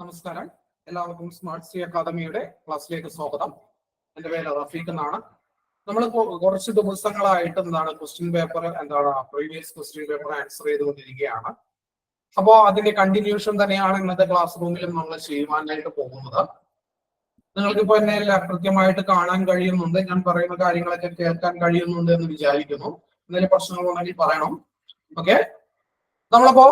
നമസ്കാരം, എല്ലാവർക്കും smart C അക്കാദമിയുടെ ക്ലാസ്സിലേക്ക് സ്വാഗതം. എൻ്റെ പേര് റഫീഖ് എന്നാണ്. നമ്മൾ കുറച്ച് ദിവസങ്ങളായിട്ട് question paper previous question paper answer ചെയ്തുകൊണ്ടിരിക്കുകയാണ്. അപ്പോൾ അതിന്റെ കണ്ടിന്യൂഷൻ തന്നെയാണ് ഇന്നത്തെ ക്ലാസ് റൂമിലും നമ്മൾ ചെയ്യുവാനായിട്ട് പോകുന്നത്. നിങ്ങൾക്കിപ്പോ എന്നെ കൃത്യമായിട്ട് കാണാൻ കഴിയുന്നുണ്ട്, ഞാൻ പറയുന്ന കാര്യങ്ങളൊക്കെ കേൾക്കാൻ കഴിയുന്നുണ്ട് എന്ന് വിചാരിക്കുന്നു. എന്തെങ്കിലും പ്രശ്നങ്ങളുണ്ടെങ്കിൽ പറയണം. ഓക്കെ, നമ്മളിപ്പോ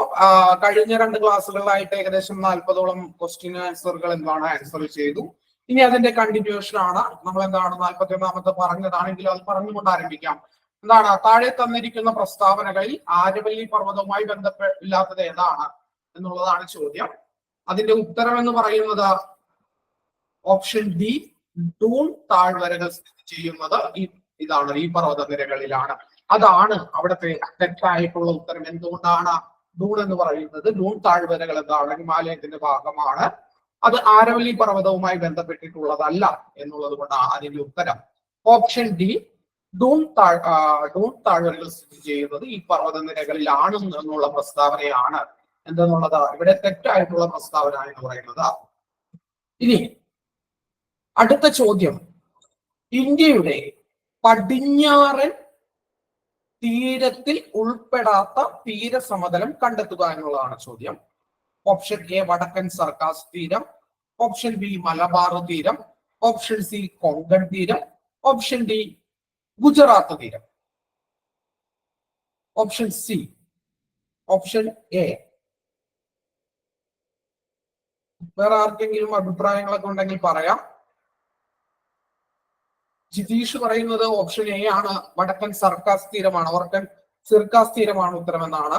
കഴിഞ്ഞ 2 ക്ലാസ്സുകളിലായിട്ട് ഏകദേശം 40ഓളം ക്വസ്റ്റ്യൻ ആൻസറുകൾ ആൻസർ ചെയ്തു. ഇനി അതിന്റെ കണ്ടിന്യൂഷൻ ആണ്. നമ്മൾ 41ാമത്തെ പറഞ്ഞതാണെങ്കിൽ അത് പറഞ്ഞുകൊണ്ട് ആരംഭിക്കാം. താഴെ തന്നിരിക്കുന്ന പ്രസ്താവനകളിൽ ആരവല്ലി പർവ്വതവുമായി ബന്ധമില്ലാത്തത് ഏതാണ് എന്നുള്ളതാണ് ചോദ്യം. അതിന്റെ ഉത്തരം എന്ന് പറയുന്നത് ഓപ്ഷൻ ഡി, ഡൂൺ താഴ്വരകൾ സ്ഥിതി ചെയ്യുന്നത് ഈ പർവ്വതനിരകളിലാണ്. അതാണ് അവിടുത്തെ തെറ്റായിട്ടുള്ള ഉത്തരം. എന്തുകൊണ്ടാണ് ഡൂൺ എന്ന് പറയുന്നത്? ഡൂൺ താഴ്വരകൾ ഹിമാലയത്തിന്റെ ഭാഗമാണ്. അത് ആരവല്ലി പർവ്വതവുമായി ബന്ധപ്പെട്ടിട്ടുള്ളതല്ല എന്നുള്ളത് കൊണ്ടാണ് അതിന്റെ ഉത്തരം ഓപ്ഷൻ ഡി, ഡൂൺ താഴ്വരകൾ സ്ഥിതി ചെയ്യുന്നത് ഈ പർവ്വതനിരകളിലാണ് എന്നുള്ള പ്രസ്താവനയാണ് എന്തെന്നുള്ളത് ഇവിടെ തെറ്റായിട്ടുള്ള പ്രസ്താവന എന്ന് പറയുന്നത്. ഇനി അടുത്ത ചോദ്യം, ഇന്ത്യയുടെ പടിഞ്ഞാറൻ തീരത്തിൽ ഉൾപ്പെടാത്ത തീരസമതലം കണ്ടെത്തുക എന്നുള്ളതാണ് ചോദ്യം. ഓപ്ഷൻ എ വടക്കൻ സർക്കാസ് തീരം, ഓപ്ഷൻ ബി മലബാർ തീരം, ഓപ്ഷൻ സി കൊങ്കൺ തീരം, ഓപ്ഷൻ ഡി ഗുജറാത്ത് തീരം. Option C, option A. വേറെ ആർക്കെങ്കിലും അഭിപ്രായങ്ങളൊക്കെ ഉണ്ടെങ്കിൽ പറയാം. ജിതീഷ് പറയുന്നത് ഓപ്ഷൻ എ ആണ്, വടക്കൻ സർക്കാസ് തീരമാണ്, വടക്കൻ സിർക്കാസ് തീരമാണ് ഉത്തരമെന്നാണ്.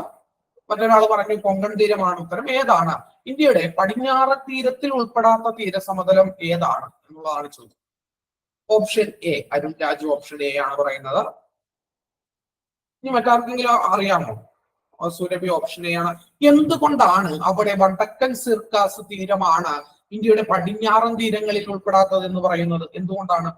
മറ്റൊരാൾ പറഞ്ഞു കൊങ്കൺ തീരമാണ് ഉത്തരം. ഏതാണ് ഇന്ത്യയുടെ പടിഞ്ഞാറ് തീരത്തിൽ ഉൾപ്പെടാത്ത തീരസമതലം ഏതാണ് എന്നുള്ളതാണ് ചോദ്യം. Option A, Arun Raju option A ആണ് പറയുന്നത്. ഇനി മറ്റാർക്കെങ്കിലും അറിയാമോ? സുരഭി ഓപ്ഷൻ എ ആണ്. എന്തുകൊണ്ടാണ് അവിടെ വടക്കൻ സിർക്കാസ് തീരമാണ് ഇന്ത്യയുടെ പടിഞ്ഞാറൻ തീരങ്ങളിൽ ഉൾപ്പെടാത്തത് എന്ന് പറയുന്നത്? എന്തുകൊണ്ടാണ്?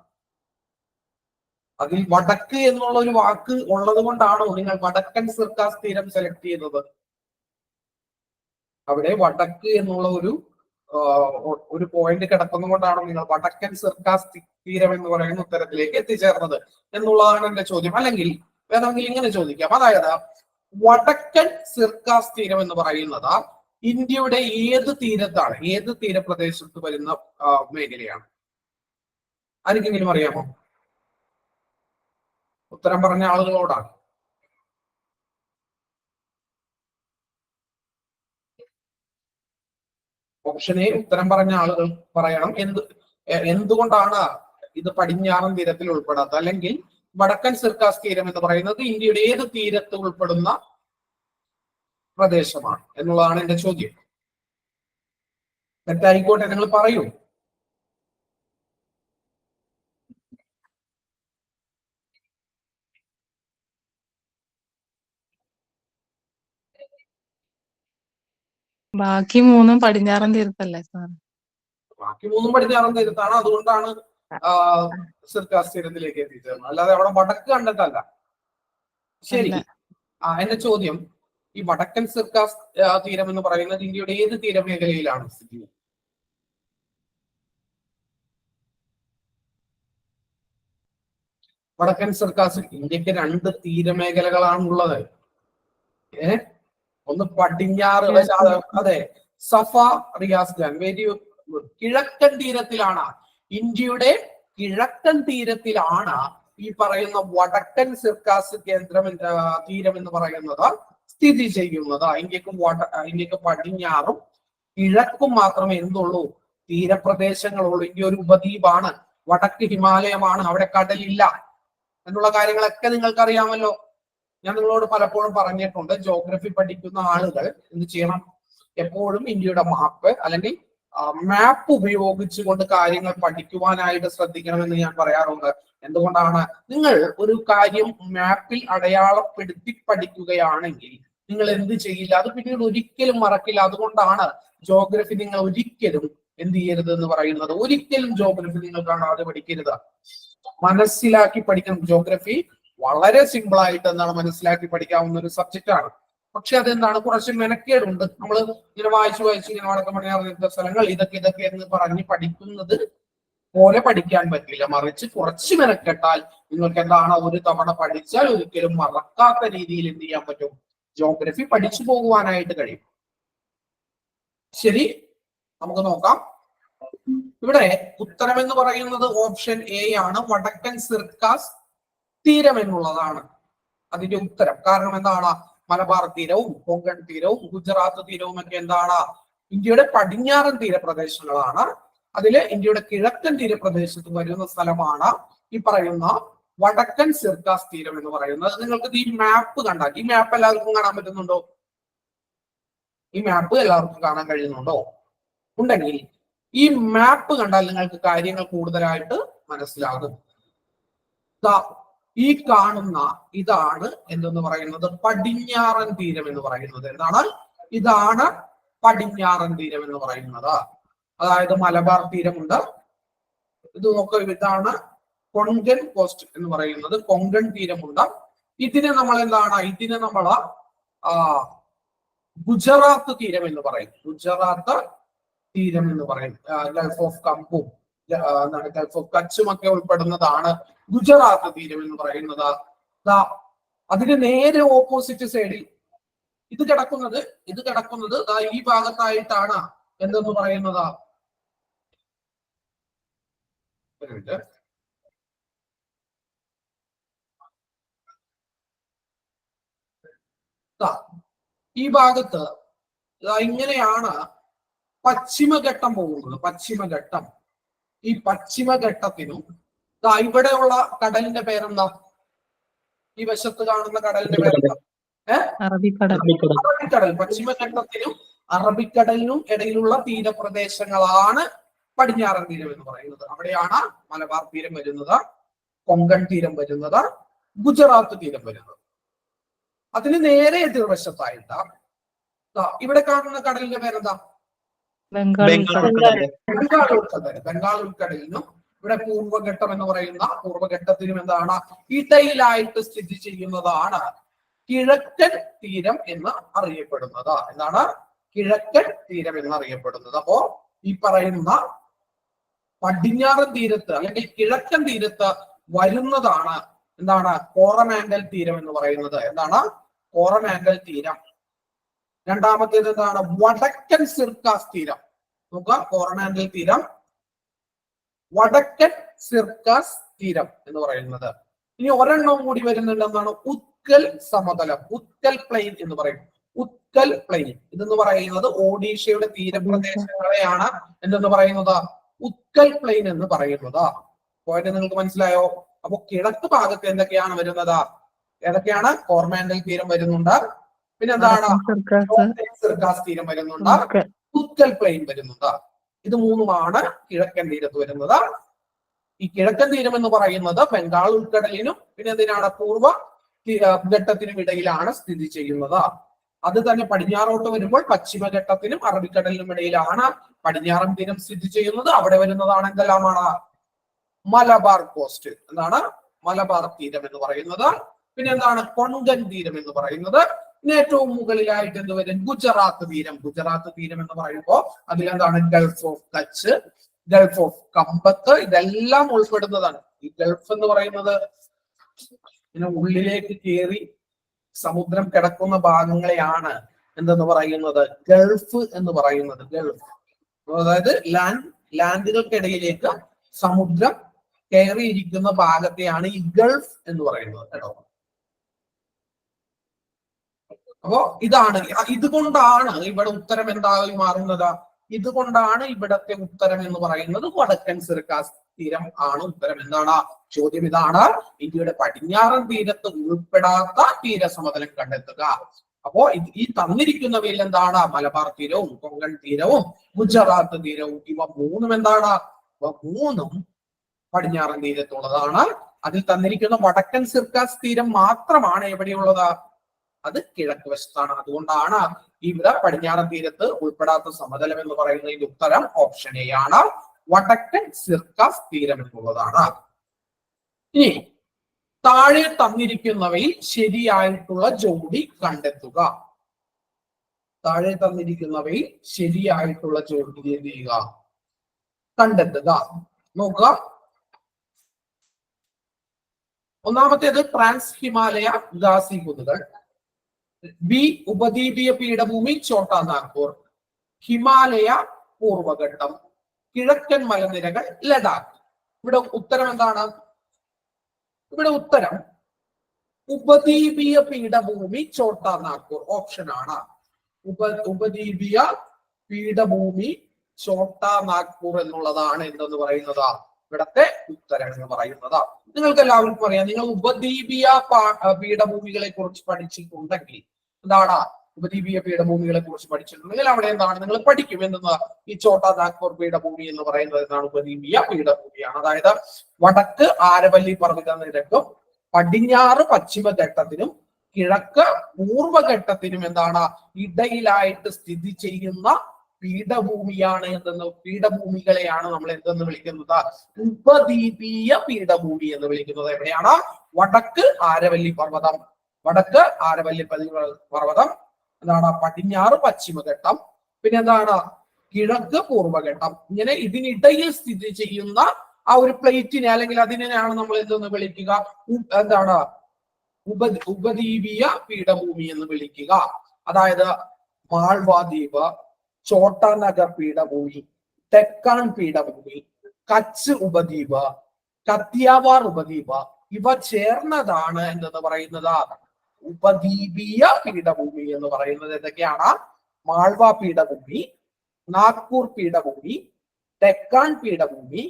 അതിൽ വടക്ക് എന്നുള്ള ഒരു വാക്ക് ഉള്ളത് കൊണ്ടാണോ നിങ്ങൾ വടക്കൻ സിർക്കാസ് തീരം സെലക്ട് ചെയ്തത്? അവിടെ വടക്ക് എന്നുള്ള ഒരു പോയിന്റ് കിടക്കുന്നത് കൊണ്ടാണോ നിങ്ങൾ വടക്കൻ സിർക്കാസ് തീരം എന്ന് പറയുന്ന ഉത്തരത്തിലേക്ക് എത്തിച്ചേർന്നത് എന്നുള്ളതാണ് എന്റെ ചോദ്യം. അല്ലെങ്കിൽ വേണമെങ്കിൽ ഇങ്ങനെ ചോദിക്കാം, അതായത് വടക്കൻ സിർക്കാസ് തീരം എന്ന് പറയുന്നത് ഇന്ത്യയുടെ ഏത് തീരത്താണ്, ഏത് തീരപ്രദേശത്ത് വരുന്ന മേഖലയാണ്? ആർക്കെങ്കിലും അറിയാമോ? ഉത്തരം പറഞ്ഞ ആളുകളോടാണ്. ഓപ്ഷൻ എ ഉത്തരം പറഞ്ഞ ആളുകൾ പറയണം എന്തുകൊണ്ടാണ് ഇത് പടിഞ്ഞാറൻ തീരത്തിൽ ഉൾപ്പെടാത്തത്, അല്ലെങ്കിൽ വടക്കൻ സിർക്കാസ് തീരം എന്ന് പറയുന്നത് ഇന്ത്യയുടെ ഏത് തീരത്ത് ഉൾപ്പെടുന്ന പ്രദേശമാണ് എന്നുള്ളതാണ് എന്റെ ചോദ്യം. തെറ്റായിക്കോട്ടെ, നിങ്ങൾ പറയൂ. ബാക്കി 3 പടിഞ്ഞാറൻ തീരത്തല്ലേ സാർ? ബാക്കി 3 പടിഞ്ഞാറൻ തീരത്താണ്. അതുകൊണ്ടാണ് സിർക്കാസ് തീരത്തിലേക്ക് എത്തിച്ചേർന്നത്, അല്ലാതെ അവിടെ വടക്ക് കണ്ടിട്ടല്ല. ശരി. എന്റെ ചോദ്യം, ഈ വടക്കൻ സിർക്കാസ് തീരം എന്ന് പറയുന്നത് ഇന്ത്യയുടെ ഏത് തീരമേഖലയിലാണ് സ്ഥിതി ചെയ്യുന്നത്? വടക്കൻ സിർക്കാസ് ഇന്ത്യക്ക് 2 തീരമേഖലകളാണുള്ളത്. ഒന്ന് പടിഞ്ഞാറ്, അതെ, സഫ റിയാസ് ഖാൻ, വെരി ഗുഡ്. കിഴക്കൻ തീരത്തിലാണ്, ഇന്ത്യയുടെ കിഴക്കൻ തീരത്തിലാണ് ഈ പറയുന്ന വടക്കൻ സിർക്കാസ് തീരം എന്ന് പറയുന്നത് സ്ഥിതി ചെയ്യുന്നത്. ഇന്ത്യക്ക് പടിഞ്ഞാറും കിഴക്കും മാത്രമേ എന്തുള്ളൂ, തീരപ്രദേശങ്ങളുള്ളൂ. ഇന്ത്യ ഒരു ഉപദ്വീപാണ്, വടക്ക് ഹിമാലയമാണ്, അവിടെ കടലില്ല എന്നുള്ള കാര്യങ്ങളൊക്കെ നിങ്ങൾക്ക് അറിയാമല്ലോ. ഞാൻ നിങ്ങളോട് പലപ്പോഴും പറഞ്ഞിട്ടുണ്ട്, ജോഗ്രഫി പഠിക്കുന്ന ആളുകൾ എന്ത് ചെയ്യണം? എപ്പോഴും ഇന്ത്യയുടെ മാപ്പ് അല്ലെങ്കിൽ മാപ്പ് ഉപയോഗിച്ചുകൊണ്ട് കാര്യങ്ങൾ പഠിക്കുവാനായിട്ട് ശ്രദ്ധിക്കണമെന്ന് ഞാൻ പറയാറുണ്ട്. എന്തുകൊണ്ടാണ്? നിങ്ങൾ ഒരു കാര്യം മാപ്പിൽ അടയാളപ്പെടുത്തി പഠിക്കുകയാണെങ്കിൽ നിങ്ങൾ എന്ത് ചെയ്യില്ല, അത് പിന്നീട് ഒരിക്കലും മറക്കില്ല. അതുകൊണ്ടാണ് ജോഗ്രഫി നിങ്ങൾ ഒരിക്കലും എന്ത് ചെയ്യരുത് എന്ന് പറയുന്നത്. ഒരിക്കലും ജോഗ്രഫി നിങ്ങൾ കാണാതെ പഠിക്കരുത്, മനസ്സിലാക്കി പഠിക്കണം. ജോഗ്രഫി വളരെ സിമ്പിൾ ആയിട്ട് മനസ്സിലാക്കി പഠിക്കാവുന്ന ഒരു സബ്ജക്റ്റ് ആണ്. പക്ഷെ അതെന്താണ്, കുറച്ച് മെനക്കേടുണ്ട്. നമ്മൾ ഇങ്ങനെ വായിച്ച് ഇങ്ങനെ വടക്കം പടിഞ്ഞാറ് തീരത്തെ സ്ഥലങ്ങൾ ഇതൊക്കെ എന്ന് പറഞ്ഞ് പഠിക്കുന്നത് പോലെ പഠിക്കാൻ പറ്റില്ല. മറിച്ച് കുറച്ച് മെനക്കെട്ടാൽ നിങ്ങൾക്ക് എന്താണ്, ഒരു തവണ പഠിച്ചാൽ ഒരിക്കലും മറക്കാത്ത രീതിയിൽ എന്ത് ചെയ്യാൻ പറ്റും, ജോഗ്രഫി പഠിച്ചു പോകുവാനായിട്ട് കഴിയും. ശരി, നമുക്ക് നോക്കാം. ഇവിടെ ഉത്തരം എന്ന് പറയുന്നത് ഓപ്ഷൻ എ ആണ്, വടക്കൻ സിർക്കാസ് തീരം എന്നുള്ളതാണ് അതിന്റെ ഉത്തരം. കാരണം എന്താണ്, മലബാർ തീരവും കൊങ്കൺ തീരവും ഗുജറാത്ത് തീരവും ഒക്കെ എന്താണ്, ഇന്ത്യയുടെ പടിഞ്ഞാറൻ തീരപ്രദേശങ്ങളാണ്. അതില് ഇന്ത്യയുടെ കിഴക്കൻ തീരപ്രദേശത്ത് വരുന്ന സ്ഥലമാണ് ഈ പറയുന്ന വടക്കൻ സിർക്കാസ് തീരം എന്ന് പറയുന്നത്. നിങ്ങൾക്ക് ഈ മാപ്പ് കണ്ടാൽ, ഈ മാപ്പ് എല്ലാവർക്കും കാണാൻ പറ്റുന്നുണ്ടോ? ഈ മാപ്പ് എല്ലാവർക്കും കാണാൻ കഴിയുന്നുണ്ടോ? ഉണ്ടെങ്കിൽ ഈ മാപ്പ് കണ്ടാൽ നിങ്ങൾക്ക് കാര്യങ്ങൾ കൂടുതലായിട്ട് മനസ്സിലാകും. ഈ കാണുന്ന ഇതാണ് എന്തെന്ന് പറയുന്നത്, പടിഞ്ഞാറൻ തീരം എന്ന് പറയുന്നത്. എന്താണ്? ഇതാണ് പടിഞ്ഞാറൻ തീരം എന്ന് പറയുന്നത്. അതായത് മലബാർ തീരമുണ്ട്, ഇത് നോക്കുക, ഇതാണ് കൊങ്കൺ കോസ്റ്റ് എന്ന് പറയുന്നത്, കൊങ്കൺ തീരമുണ്ട്. ഇതിനെ നമ്മൾ എന്താണ്, ഇതിനെ നമ്മൾ ഗുജറാത്ത് തീരം എന്ന് പറയും. ഗുജറാത്ത് തീരം എന്ന് പറയും. ഗൾഫ് ഓഫ് കമ്പും എന്താണ്, ഗൾഫ് ഓഫ് കച്ചും ഒക്കെ ഉൾപ്പെടുന്നതാണ് ഗുജറാത്ത് തീരം എന്ന് പറയുന്നത്. അതിന് നേരെ ഓപ്പോസിറ്റ് സൈഡിൽ ഇത് കിടക്കുന്നത് ഈ ഭാഗത്തായിട്ടാണ് എന്തെന്ന് പറയുന്നത്, ഈ ഭാഗത്ത് ഇങ്ങനെയാണ് പശ്ചിമഘട്ടം പോകുന്നത്. പശ്ചിമഘട്ടം, ഈ പശ്ചിമഘട്ടത്തിനും ഇവിടെയുള്ള കടലിന്റെ പേരെന്താ, ഈ വശത്ത് കാണുന്ന കടലിന്റെ പേരെന്താ? അറബിക്കടൽ. പശ്ചിമഘട്ടത്തിനും അറബിക്കടലിനും ഇടയിലുള്ള തീരപ്രദേശങ്ങളാണ് പടിഞ്ഞാറൻ തീരം എന്ന് പറയുന്നത്. അവിടെയാണ് മലബാർ തീരം വരുന്നത്, കൊങ്കൺ തീരം വരുന്നത്, ഗുജറാത്ത് തീരം വരുന്നത്. അതിന് നേരെ എതിർവശത്തായിട്ട് ഇവിടെ കാണുന്ന കടലിന്റെ പേരെന്താ? ബംഗാൾ ഉൾക്കടലിനും ഇവിടെ പൂർവ്വഘട്ടം എന്ന് പറയുന്ന പൂർവ്വഘട്ടത്തിനും എന്താണ്, ഇടയിലായിട്ട് സ്ഥിതി ചെയ്യുന്നതാണ് കിഴക്കൻ തീരം എന്ന് അറിയപ്പെടുന്നത്. എന്താണ്? കിഴക്കൻ തീരം എന്ന് അറിയപ്പെടുന്നത്. അപ്പോ ഈ പറയുന്ന പടിഞ്ഞാറൻ തീരത്ത് അല്ലെങ്കിൽ കിഴക്കൻ തീരത്ത് വരുന്നതാണ് എന്താണ്, കോറമാൻഡൽ തീരം എന്ന് പറയുന്നത്. എന്താണ്? കോറമാൻഡൽ തീരം. രണ്ടാമത്തേത് എന്താണ്? വടക്കൻ സിർക്കാസ് തീരം. നോക്കുക, കോറമാൻഡൽ തീരം, വടക്കൻ സിർക്കാസ് തീരം എന്ന് പറയുന്നത്. ഇനി ഒരെണ്ണം കൂടി വരുന്നുണ്ട്, എന്താണ്? ഉത്കൽ സമതലം, ഉത്കൽ പ്ലെയിൻ എന്ന് പറയും. ഉത്കൽ പ്ലെയിൻ ഇതെന്ന് പറയുന്നത് ഒഡീഷയുടെ തീരപ്രദേശങ്ങളെയാണ് എന്തെന്ന് പറയുന്നത്, ഉത്കൽ പ്ലെയിൻ എന്ന് പറയുന്നത്. പോയിട്ട് നിങ്ങൾക്ക് മനസ്സിലായോ? അപ്പൊ കിഴക്ക് ഭാഗത്ത് എന്തൊക്കെയാണ് വരുന്നത്? ഏതൊക്കെയാണ്? കോർമാൻഡൽ തീരം വരുന്നുണ്ട്, പിന്നെന്താണ്, സിർക്കാസ് തീരം വരുന്നുണ്ട്, ഉത്കൽ പ്ലെയിൻ വരുന്നുണ്ട്. ഇത് മൂന്നുമാണ് കിഴക്കൻ തീരത്ത് വരുന്നത്. ഈ കിഴക്കൻ തീരം എന്ന് പറയുന്നത് ബംഗാൾ ഉൾക്കടലിനും പിന്നെ എന്തിനാണ്, പൂർവ്വ ഘട്ടത്തിനും ഇടയിലാണ് സ്ഥിതി ചെയ്യുന്നത്. അത് തന്നെ പടിഞ്ഞാറോട്ട് വരുമ്പോൾ പശ്ചിമഘട്ടത്തിനും അറബിക്കടലിനും ഇടയിലാണ് പടിഞ്ഞാറൻ തീരം സ്ഥിതി ചെയ്യുന്നത്. അവിടെ വരുന്നതാണ് എന്തെല്ലാമാണ്, മലബാർ കോസ്റ്റ്. എന്താണ്? മലബാർ തീരം എന്ന് പറയുന്നത്. പിന്നെ എന്താണ്? കൊങ്കൺ തീരം എന്ന് പറയുന്നത്. പിന്നെ ഏറ്റവും മുകളിലായിട്ട് എന്ത് വരും? ഗുജറാത്ത് തീരം. ഗുജറാത്ത് തീരം എന്ന് പറയുമ്പോൾ അതിലെന്താണ്, Gulf of Kutch, Gulf of Khambhat, ഇതെല്ലാം ഉൾപ്പെടുന്നതാണ്. ഈ ഗൾഫ് എന്ന് പറയുന്നത് ഇങ്ങനെ ഉള്ളിലേക്ക് കയറി സമുദ്രം കിടക്കുന്ന ഭാഗങ്ങളെയാണ് എന്തെന്ന് പറയുന്നത്, ഗൾഫ് എന്ന് പറയുന്നത്. ഗൾഫ് അതായത് ലാൻഡുകൾക്കിടയിലേക്ക് സമുദ്രം കയറിയിരിക്കുന്ന ഭാഗത്തെയാണ് ഈ ഗൾഫ് എന്ന് പറയുന്നത് കേട്ടോ. അപ്പോ ഇതാണ്, ഇതുകൊണ്ടാണ് ഇവിടെ ഉത്തരം എന്തായി മാറുന്നത്, ഇതുകൊണ്ടാണ് ഇവിടത്തെ ഉത്തരം എന്ന് പറയുന്നത് വടക്കൻ സിർക്കാസ് തീരം ആണ് ഉത്തരം. എന്താണ് ചോദ്യം? ഇതാണ്, ഇന്ത്യയുടെ പടിഞ്ഞാറൻ തീരത്ത് ഉൾപ്പെടാത്ത തീരസമതലം കണ്ടെത്തുക. അപ്പോ ഈ തന്നിരിക്കുന്നവയിൽ എന്താണ്, മലബാർ തീരവും കൊങ്കൺ തീരവും ഗുജറാത്ത് തീരവും, ഇവ മൂന്നും എന്താണ്, ഇവ മൂന്നും പടിഞ്ഞാറൻ തീരത്തുള്ളതാണ്. അതിൽ തന്നിരിക്കുന്ന വടക്കൻ സിർക്കാസ് തീരം മാത്രമാണ് എവിടെയുള്ളത്, അത് കിഴക്ക് വശത്താണ്. അതുകൊണ്ടാണ് ഇവിടെ പടിഞ്ഞാറൻ തീരത്ത് ഉൾപ്പെടാത്ത സമതലം എന്ന് പറയുന്നതിന്റെ ഉത്തരം ഓപ്ഷൻ എ ആണ്, വടക്കൻ സിർക്കാസ് തീരം എന്നുള്ളതാണ്. ഇനി താഴെ തന്നിരിക്കുന്നവയിൽ ശരിയായിട്ടുള്ള ജോഡി കണ്ടെത്തുക. താഴെ തന്നിരിക്കുന്നവയിൽ ശരിയായിട്ടുള്ള ചോദ്യം എന്ത് ചെയ്യുക, കണ്ടെത്തുക. നോക്കുക. ഒന്നാമത്തേത് ട്രാൻസ് ഹിമാലയ ഗാസി കുന്നുകൾ. ബി ഉപദ്വീപീയ പീഠഭൂമി ഛോട്ടാ നാഗ്പൂർ. ഹിമാലയ പൂർവഘട്ടം. കിഴക്കൻ മലനിരകൾ ലഡാക്ക്. ഇവിടെ ഉത്തരം എന്താണ്? ഇവിടെ ഉത്തരം ഉപദ്വീപീയ പീഠഭൂമി ഛോട്ടാ നാഗ്പൂർ ഓപ്ഷൻ ആണ്. ഉപദ്വീപീയ പീഠഭൂമി ഛോട്ടാ നാഗ്പൂർ എന്നുള്ളതാണ് എന്തെന്ന് പറയുന്നത് ഇവിടത്തെ ഉത്തരം എന്ന് പറയുന്നത്. നിങ്ങൾക്ക് എല്ലാവർക്കും അറിയാം, നിങ്ങൾ ഉപദ്വീപീയ പീഠഭൂമികളെ കുറിച്ച് പഠിച്ചിട്ടുണ്ടെങ്കിൽ എന്താണ് ഉപദ്വീപീയ പീഠഭൂമികളെ കുറിച്ച് പഠിച്ചിട്ടുണ്ടെങ്കിൽ അവിടെ എന്താണ് നിങ്ങൾ പഠിക്കും എന്തെന്ന്. ഈ ഛോട്ടാ നാഗ്പൂർ പീഠഭൂമി എന്ന് പറയുന്നത് എന്താണ്? ഉപദ്വീപീയ പീഠഭൂമിയാണ്. അതായത് വടക്ക് ആരവല്ലി പർവ്വത നിരക്കും പടിഞ്ഞാറ് പശ്ചിമഘട്ടത്തിനും കിഴക്ക് പൂർവഘട്ടത്തിനും എന്താണ് ഇടയിലായിട്ട് സ്ഥിതി ചെയ്യുന്ന പീഠഭൂമിയാണ് എന്തെന്ന്, പീഠഭൂമികളെയാണ് നമ്മൾ എന്തെന്ന് വിളിക്കുന്നത്? ഉപദ്വീപീയ പീഠഭൂമി എന്ന് വിളിക്കുന്നത്. എവിടെയാണ്? വടക്ക് ആരവല്ലി പർവ്വതം, വടക്ക് ആരവല്ലി പർവ്വതം, എന്താണ് പടിഞ്ഞാറ് പശ്ചിമഘട്ടം, പിന്നെ എന്താണ് കിഴക്ക് പൂർവഘട്ടം. ഇങ്ങനെ ഇതിനിടയിൽ സ്ഥിതി ചെയ്യുന്ന ആ ഒരു പ്ലേറ്റിനെ അല്ലെങ്കിൽ അതിനെയാണ് നമ്മൾ എന്തെന്ന് വിളിക്കുക? എന്താണ്? ഉപദ്വീപീയ പീഠഭൂമി എന്ന് വിളിക്കുക. അതായത് മാൾവാ ദ്വീപ്, ഛോട്ടാ നഗർ പീഠഭൂമി, തെക്കാൻ പീഠഭൂമി, കച്ച് ഉപദ്വീപ്, കത്തിയാവാർ ഉപദ്വീപ്, ഇവ ചേർന്നതാണ് എന്തെന്ന് പറയുന്നത്? ഉപദ്വീപീയ പീഠഭൂമി എന്ന് പറയുന്നത്. എന്തൊക്കെയാണ്? മാൾവാ പീഠഭൂമി, നാഗ്പൂർ പീഠഭൂമി, തെക്കാൻ പീഠഭൂമി,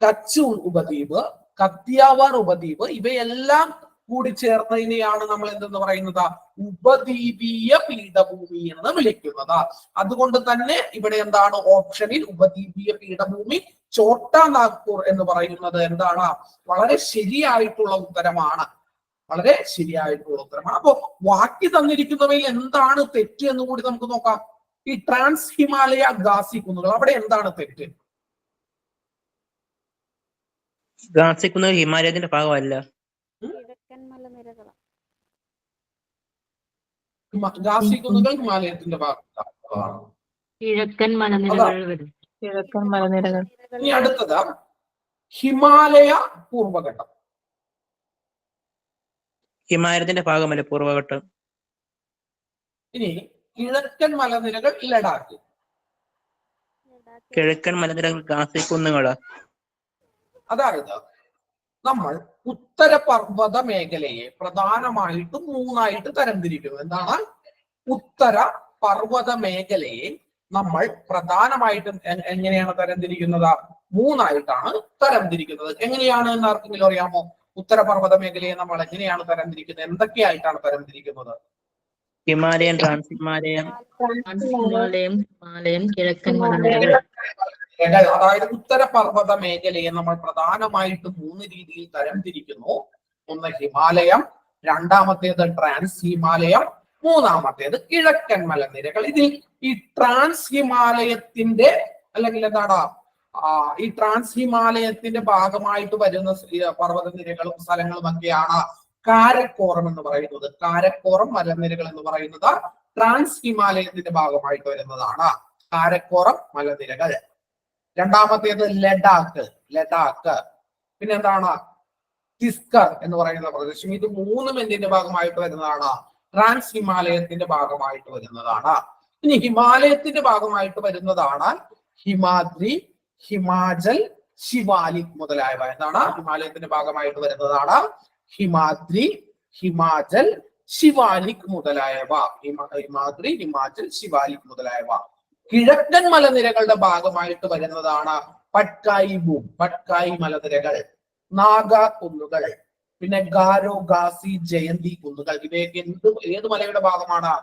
കച്ച് ഉപദ്വീപ്, കത്തിയാവാർ ഉപദ്വീപ്, ഇവയെല്ലാം കൂടി ചേർന്നതിനെയാണ് നമ്മൾ എന്തെന്ന് പറയുന്നത്? ഉപദ്വീപീയ പീഠഭൂമി എന്ന് വിളിക്കുന്നത്. അതുകൊണ്ട് തന്നെ ഇവിടെ എന്താണ് ഓപ്ഷനിൽ ഉപദ്വീപീയ പീഠഭൂമി ഛോട്ടാ നാഗ്പൂർ എന്ന് പറയുന്നത് എന്താണ്? വളരെ ശരിയായിട്ടുള്ള ഉത്തരമാണ്. വളരെ ശരിയായിട്ടുള്ള ഉത്തരമാണ്. അപ്പോ ബാക്കി തന്നിരിക്കുന്നവയിൽ എന്താണ് തെറ്റ് എന്ന് കൂടി നമുക്ക് നോക്കാം. ഈ ട്രാൻസ് ഹിമാലയ ഗാസി കുന്നുകൾ, അവിടെ എന്താണ് തെറ്റ്? ഗാസി കുന്നുകൾ ഹിമാലയത്തിന്റെ ഭാഗമല്ല. ഗാസി കുന്നുകൾ ഹിമാലയത്തിന്റെ ഭാഗത്താണ്. കിഴക്കൻ മലനിരകൾ. ഇനി അടുത്തത് ഹിമാലയ പൂർവഘട്ടം. ഹിമാലയത്തിന്റെ ഭാഗമല്ല പൂർവഘട്ടം. ഇനി കിഴക്കൻ മലനിരകൾ ലഡാക്ക്. കിഴക്കൻ മലനിരകൾ ഗാസി കുന്നുകളാ. അതായത് നമ്മൾ ഉത്തരപർവ്വത മേഖലയെ പ്രധാനമായിട്ടും മൂന്നായിട്ട് തരംതിരിക്കുന്നു. എന്താണ്? ഉത്തര പർവ്വത മേഖലയെ നമ്മൾ പ്രധാനമായിട്ടും എങ്ങനെയാണ് തരംതിരിക്കുന്നത്? മൂന്നായിട്ടാണ് തരംതിരിക്കുന്നത്. എങ്ങനെയാണ് എന്ന് ആർക്കെങ്കിലും അറിയാമോ? ഉത്തരപർവ്വത മേഖലയെ നമ്മൾ എങ്ങനെയാണ് തരംതിരിക്കുന്നത്? എന്തൊക്കെയായിട്ടാണ് തരംതിരിക്കുന്നത്? ഹിമാലയൻ, ട്രാൻസ് ഹിമാലയം, കിഴക്കൻ മലനിരകൾ. അതായത് ഉത്തരപർവ്വത മേഖലയെ നമ്മൾ പ്രധാനമായിട്ടും മൂന്ന് രീതിയിൽ തരംതിരിക്കുന്നു. ഒന്ന് ഹിമാലയം, രണ്ടാമത്തേത് ട്രാൻസ് ഹിമാലയം, മൂന്നാമത്തേത് കിഴക്കൻ മലനിരകൾ. ഇതിൽ ഈ ട്രാൻസ് ഹിമാലയത്തിന്റെ അല്ലെങ്കിൽ എന്താണ് ഈ ട്രാൻസ് ഹിമാലയത്തിന്റെ ഭാഗമായിട്ട് വരുന്ന പർവ്വതനിരകളും സ്ഥലങ്ങളും ഒക്കെയാണ് കാരക്കോറം എന്ന് പറയുന്നത്. കാരക്കോറം മലനിരകൾ എന്ന് പറയുന്നത് ട്രാൻസ് ഹിമാലയത്തിന്റെ ഭാഗമായിട്ട് വരുന്നതാണ്. കാരക്കോറം മലനിരകൾ. രണ്ടാമത്തേത് ലഡാക്ക്. പിന്നെ എന്താണ്? തിസ്കർ എന്ന് പറയുന്ന പ്രദേശം. ഇത് മൂന്നും എന്തിന്റെ ഭാഗമായിട്ട് വരുന്നതാണ്? ട്രാൻസ് ഹിമാലയത്തിന്റെ ഭാഗമായിട്ട് വരുന്നതാണ്. ഇനി ഹിമാലയത്തിന്റെ ഭാഗമായിട്ട് വരുന്നതാണ് ഹിമാദ്രി, ഹിമാചൽ, ശിവാലിക് മുതലായവ. എന്താണ്? ഹിമാലയത്തിന്റെ ഭാഗമായിട്ട് വരുന്നതാണ് ഹിമാദ്രി, ഹിമാചൽ, ശിവാലിക് മുതലായവ. ഹിമാദ്രി, ഹിമാചൽ, ശിവാലിക് മുതലായവ. കിഴക്കൻ മലനിരകളുടെ ഭാഗമായിട്ട് വരുന്നതാണ് പട്കായി മലനിരകൾ, നാഗ കുന്നുകൾ, പിന്നെ ഗാരോ, ഗാസി, ജയന്തി കുന്നുകൾ. ഇവയൊക്കെ ഏത് മലയുടെ ഭാഗമാണ്?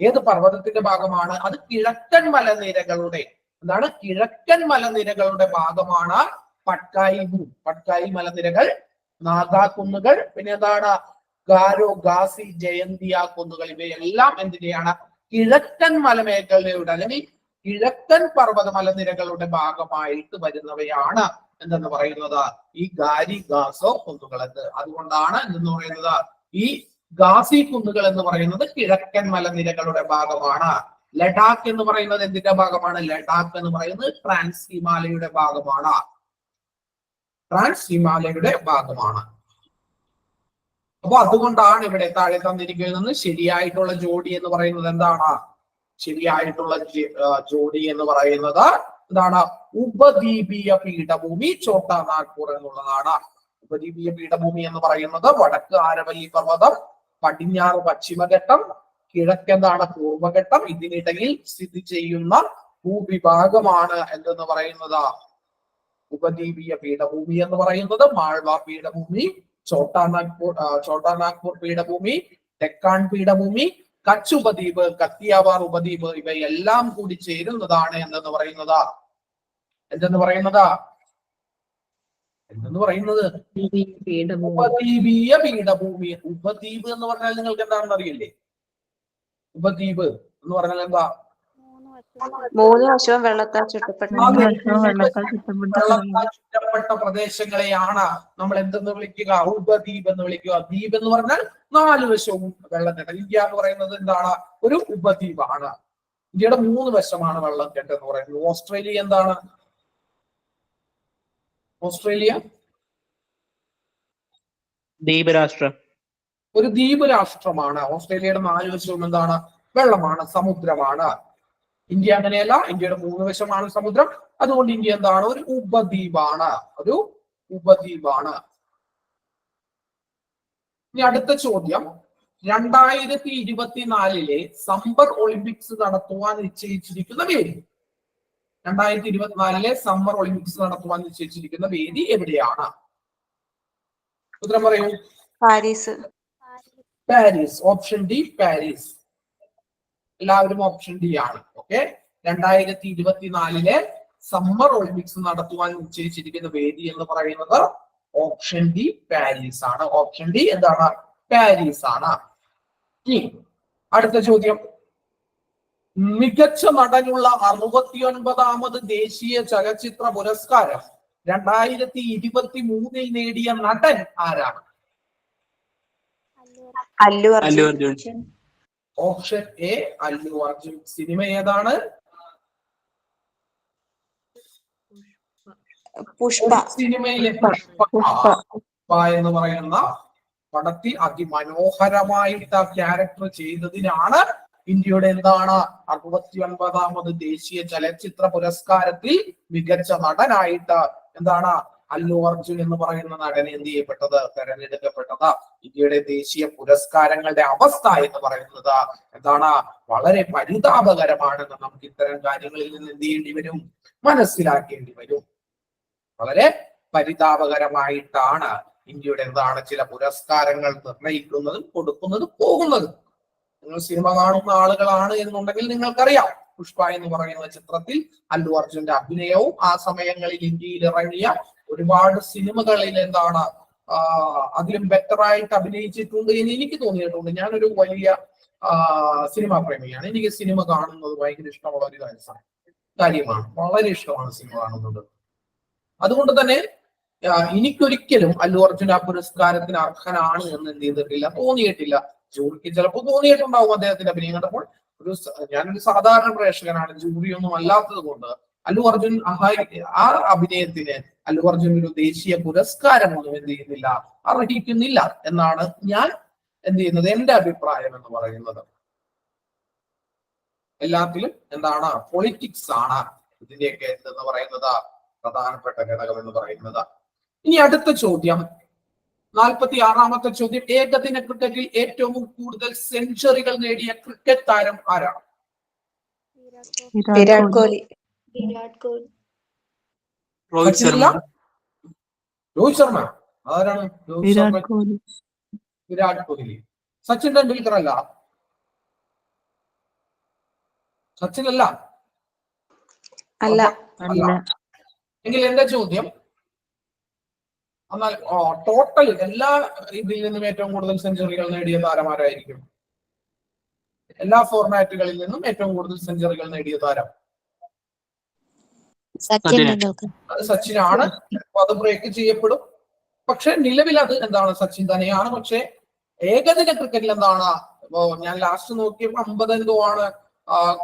ഏത് പർവ്വതത്തിന്റെ ഭാഗമാണ്? അത് കിഴക്കൻ മലനിരകളുടെ എന്താണ്? കിഴക്കൻ മലനിരകളുടെ ഭാഗമാണ് പട്കായി മലനിരകൾ, നാഗാ കുന്നുകൾ, പിന്നെ എന്താണ്? ഗാരോ, ഗാസി, ജയന്തിയ കുന്നുകൾ. ഇവയെല്ലാം എന്തിനെയാണ്? കിഴക്കൻ മലമേഖലയുടെ അല്ലെങ്കിൽ കിഴക്കൻ പർവ്വത മലനിരകളുടെ ഭാഗമായിട്ട് വരുന്നവയാണ് എന്തെന്ന് പറയുന്നത് ഈ ഗാരി ഗാസോ കുന്നുകൾ. അതുകൊണ്ടാണ് എന്തെന്ന് പറയുന്നത് ഈ ഗാസി കുന്നുകൾ എന്ന് പറയുന്നത് കിഴക്കൻ മലനിരകളുടെ ഭാഗമാണ്. ലഡാക്ക് എന്ന് പറയുന്നത് എന്തിന്റെ ഭാഗമാണ്? ലഡാക്ക് എന്ന് പറയുന്നത് ട്രാൻസ് ഹിമാലയയുടെ ഭാഗമാണ്. ട്രാൻസ് ഹിമാലയയുടെ ഭാഗമാണ്. അപ്പൊ അതുകൊണ്ടാണ് ഇവിടെ താഴെ തന്നിരിക്കുന്നത് ശരിയായിട്ടുള്ള ജോഡി എന്ന് പറയുന്നത് എന്താണ്? ശരിയായിട്ടുള്ള ജോഡി എന്ന് പറയുന്നത് എന്താണ്? ഉപദ്വീപീയ പീഠഭൂമി ഛോട്ടാ നാഗ്പൂർ എന്നുള്ളതാണ്. ഉപദ്വീപീയ പീഠഭൂമി എന്ന് പറയുന്നത് വടക്ക് ആരവല്ലി പർവ്വതം, പടിഞ്ഞാറ് പശ്ചിമഘട്ടം, കിഴക്കെന്താണ് പൂർവഘട്ടം, ഇതിനിടയിൽ സ്ഥിതി ചെയ്യുന്ന ഭൂവിഭാഗമാണ് എന്തെന്ന് പറയുന്നത് ഉപദ്വീപീയ പീഠഭൂമി എന്ന് പറയുന്നത്. മാൾവ പീഠഭൂമി, ഛോട്ടാ നാഗ്പൂർ പീഠഭൂമി, ഡെക്കാൻ പീഠഭൂമി, കച്ച് ഉപദ്വീപ്, കത്തിയാവാർ ഉപദ്വീപ് ഇവയെല്ലാം കൂടി ചേരുന്നതാണ് എന്തെന്ന് പറയുന്നത് ഉപദ്വീപീയ പീഠഭൂമി. ഉപദ്വീപ് എന്ന് പറഞ്ഞാൽ നിങ്ങൾക്ക് എന്താണെന്ന് അറിയില്ലേ? ഉപദ്വീപ് എന്ന് പറഞ്ഞാൽ എന്താ? മൂന്ന് വശവും വെള്ളത്താൽ ചുറ്റപ്പെട്ട പ്രദേശങ്ങളെയാണ് നമ്മൾ എന്തെന്ന് വിളിക്കുക? ഉപദ്വീപ് എന്ന് വിളിക്കുക. ദ്വീപ് എന്ന് പറഞ്ഞാൽ 4 വശവും വെള്ളക്കെട്ട്. ഇന്ത്യ എന്ന് പറയുന്നത് എന്താണ്? ഒരു ഉപദ്വീപാണ്. ഇന്ത്യയുടെ 3 വശമാണ് വെള്ളക്കെട്ട് എന്ന് പറയുന്നത്. ഓസ്ട്രേലിയ എന്താണ്? ഓസ്ട്രേലിയ ദ്വീപ് രാഷ്ട്രം, ഒരു ദ്വീപ് രാഷ്ട്രമാണ്. ഓസ്ട്രേലിയയുടെ 4 വശവും എന്താണ്? വെള്ളമാണ്, സമുദ്രമാണ്. ഇന്ത്യ അങ്ങനെയല്ല. ഇന്ത്യയുടെ 3 വശമാണ് സമുദ്രം. അതുകൊണ്ട് ഇന്ത്യ എന്താണ്? ഒരു ഉപദ്വീപാണ്. ഒരു ഉപദ്വീപാണ്. ഇനി അടുത്ത ചോദ്യം, 2024 സമ്മർ ഒളിമ്പിക്സ് നടത്തുവാൻ നിശ്ചയിച്ചിരിക്കുന്ന വേദി. 2024 സമ്മർ ഒളിമ്പിക്സ് നടത്തുവാൻ നിശ്ചയിച്ചിരിക്കുന്ന വേദി എവിടെയാണ്? ഉത്തരം പറയൂ. Paris. Paris. Option de Paris. എല്ലാവരും ഓപ്ഷൻ ഡി ആണ്. ഓക്കെ. 2024 സമ്മർ ഒളിമ്പിക്സ് നടത്തുവാൻ നിശ്ചയിച്ചിരിക്കുന്ന വേദി എന്ന് പറയുന്നത് ഓപ്ഷൻ ഡി പാരീസ് ആണ്. ഓപ്ഷൻ ഡി എന്താണ്? പാരീസ് ആണ്. ഇനി അടുത്ത ചോദ്യം, മികച്ച നടനുള്ള 69ാമത് ദേശീയ ചലച്ചിത്ര പുരസ്കാരം 2023 നേടിയ നടൻ ആരാണ്? Allu Arjun. Option A Allu Arjun. Cinema ഏതാണ്? പുഷ്പ. സിനിമയിലെ പുഷ്പ എന്ന് പറയുന്ന പടത്തിൽ അതിമനോഹരമായിട്ട് ആ ക്യാരക്ടർ ചെയ്തതിനാണ് ഇന്ത്യയുടെ എന്താണ് 69ാമത് ദേശീയ ചലച്ചിത്ര പുരസ്കാരത്തിൽ മികച്ച നടനായിട്ട് എന്താണ് അല്ലു അർജുൻ എന്ന് പറയുന്ന നടനെ എന്ത് ചെയ്യപ്പെട്ടത്? തെരഞ്ഞെടുക്കപ്പെട്ടത്. ഇന്ത്യയുടെ ദേശീയ പുരസ്കാരങ്ങളുടെ അവസ്ഥ എന്ന് പറയുന്നത് എന്താണ്? വളരെ പരിതാപകരമാണെന്ന് നമുക്ക് ഇത്തരം കാര്യങ്ങളിൽ നിന്ന് എന്ത് ചെയ്യേണ്ടി വരും? മനസ്സിലാക്കേണ്ടി വരും. വളരെ പരിതാപകരമായിട്ടാണ് ഇന്ത്യയുടെ എന്താണ് ചില പുരസ്കാരങ്ങൾ നിർണയിക്കുന്നതും കൊടുക്കുന്നതും പോകുന്നതും. നിങ്ങൾ സിനിമ കാണുന്ന ആളുകളാണ് എന്നുണ്ടെങ്കിൽ നിങ്ങൾക്കറിയാം, പുഷ്പ എന്ന് പറയുന്ന ചിത്രത്തിൽ അല്ലു അർജുന്റെ അഭിനയവും ആ സമയങ്ങളിൽ ഇന്ത്യയിൽ ഇറങ്ങിയ ഒരുപാട് സിനിമകളിൽ എന്താണ് അതിലും ബെറ്റർ ആയിട്ട് അഭിനയിച്ചിട്ടുണ്ട് എന്ന് എനിക്ക് തോന്നിയിട്ടുണ്ട്. ഞാനൊരു വലിയ സിനിമാ പ്രേമിയാണ്. എനിക്ക് സിനിമ കാണുന്നത് ഭയങ്കര ഇഷ്ടമുള്ള ഒരു കാര്യമാണ്. വളരെ ഇഷ്ടമാണ് സിനിമ കാണുന്നത്. അതുകൊണ്ട് തന്നെ എനിക്കൊരിക്കലും അല്ലു അർജുൻ ആ പുരസ്കാരത്തിന് അർഹനാണ് എന്ന് എന്ത് ചെയ്തിട്ടില്ല, തോന്നിയിട്ടില്ല. ജൂറിക്ക് ചിലപ്പോൾ തോന്നിയിട്ടുണ്ടാവും അദ്ദേഹത്തിന്റെ അഭിനയം കണ്ടപ്പോൾ. ഞാനൊരു സാധാരണ പ്രേക്ഷകനാണ്, ജൂറി ഒന്നും അല്ലാത്തത് കൊണ്ട് അല്ലു അർജുൻ ആ അഭിനയത്തിന് അല്ലു അർജുൻ ഒരു ദേശീയ പുരസ്കാരം ഒന്നും എന്ത് ചെയ്യുന്നില്ല, അർഹിക്കുന്നില്ല എന്നാണ് ഞാൻ എന്ത് ചെയ്യുന്നത്, എന്റെ അഭിപ്രായം എന്ന് പറയുന്നത്. എല്ലാത്തിലും എന്താണ് പൊളിറ്റിക്സ് ആണ് ഇതിന്റെയൊക്കെ എന്ന് പറയുന്നത് പ്രധാനപ്പെട്ട ഘടകം എന്ന് പറയുന്നത്. ഇനി അടുത്ത ചോദ്യം, 46ാമത്തെ ചോദ്യം, ഏകദിന ക്രിക്കറ്റിൽ ഏറ്റവും കൂടുതൽ സെഞ്ചുറികൾ നേടിയ ക്രിക്കറ്റ് താരം ആരാണ്? വിരാട് കോഹ്ലി. രോഹിത് ശർമ്മ. രോഹിത് ശർമ്മ. ആരാണ്? വിരാട് കോഹ്ലി. സച്ചിൻ ടെണ്ടുൽക്കർ അല്ല? സച്ചിൻ അല്ല. എങ്കിൽ എന്റെ ചോദ്യം, എന്നാൽ ടോട്ടൽ എല്ലാ ഇതിൽ നിന്നും ഏറ്റവും കൂടുതൽ സെഞ്ചുറികൾ നേടിയ താരമാരായിരിക്കും? എല്ലാ ഫോർമാറ്റുകളിൽ നിന്നും ഏറ്റവും കൂടുതൽ സെഞ്ചുറികൾ നേടിയ താരം അത് സച്ചിനാണ്. അത് ബ്രേക്ക് ചെയ്യപ്പെടും. പക്ഷെ നിലവിൽ അത് എന്താണ് സച്ചിൻ തന്നെയാണ്. പക്ഷെ ഏകദിന ക്രിക്കറ്റിൽ എന്താണ്, ഞാൻ ലാസ്റ്റ് നോക്കിയപ്പോൾ 50 എന്തോ ആണ്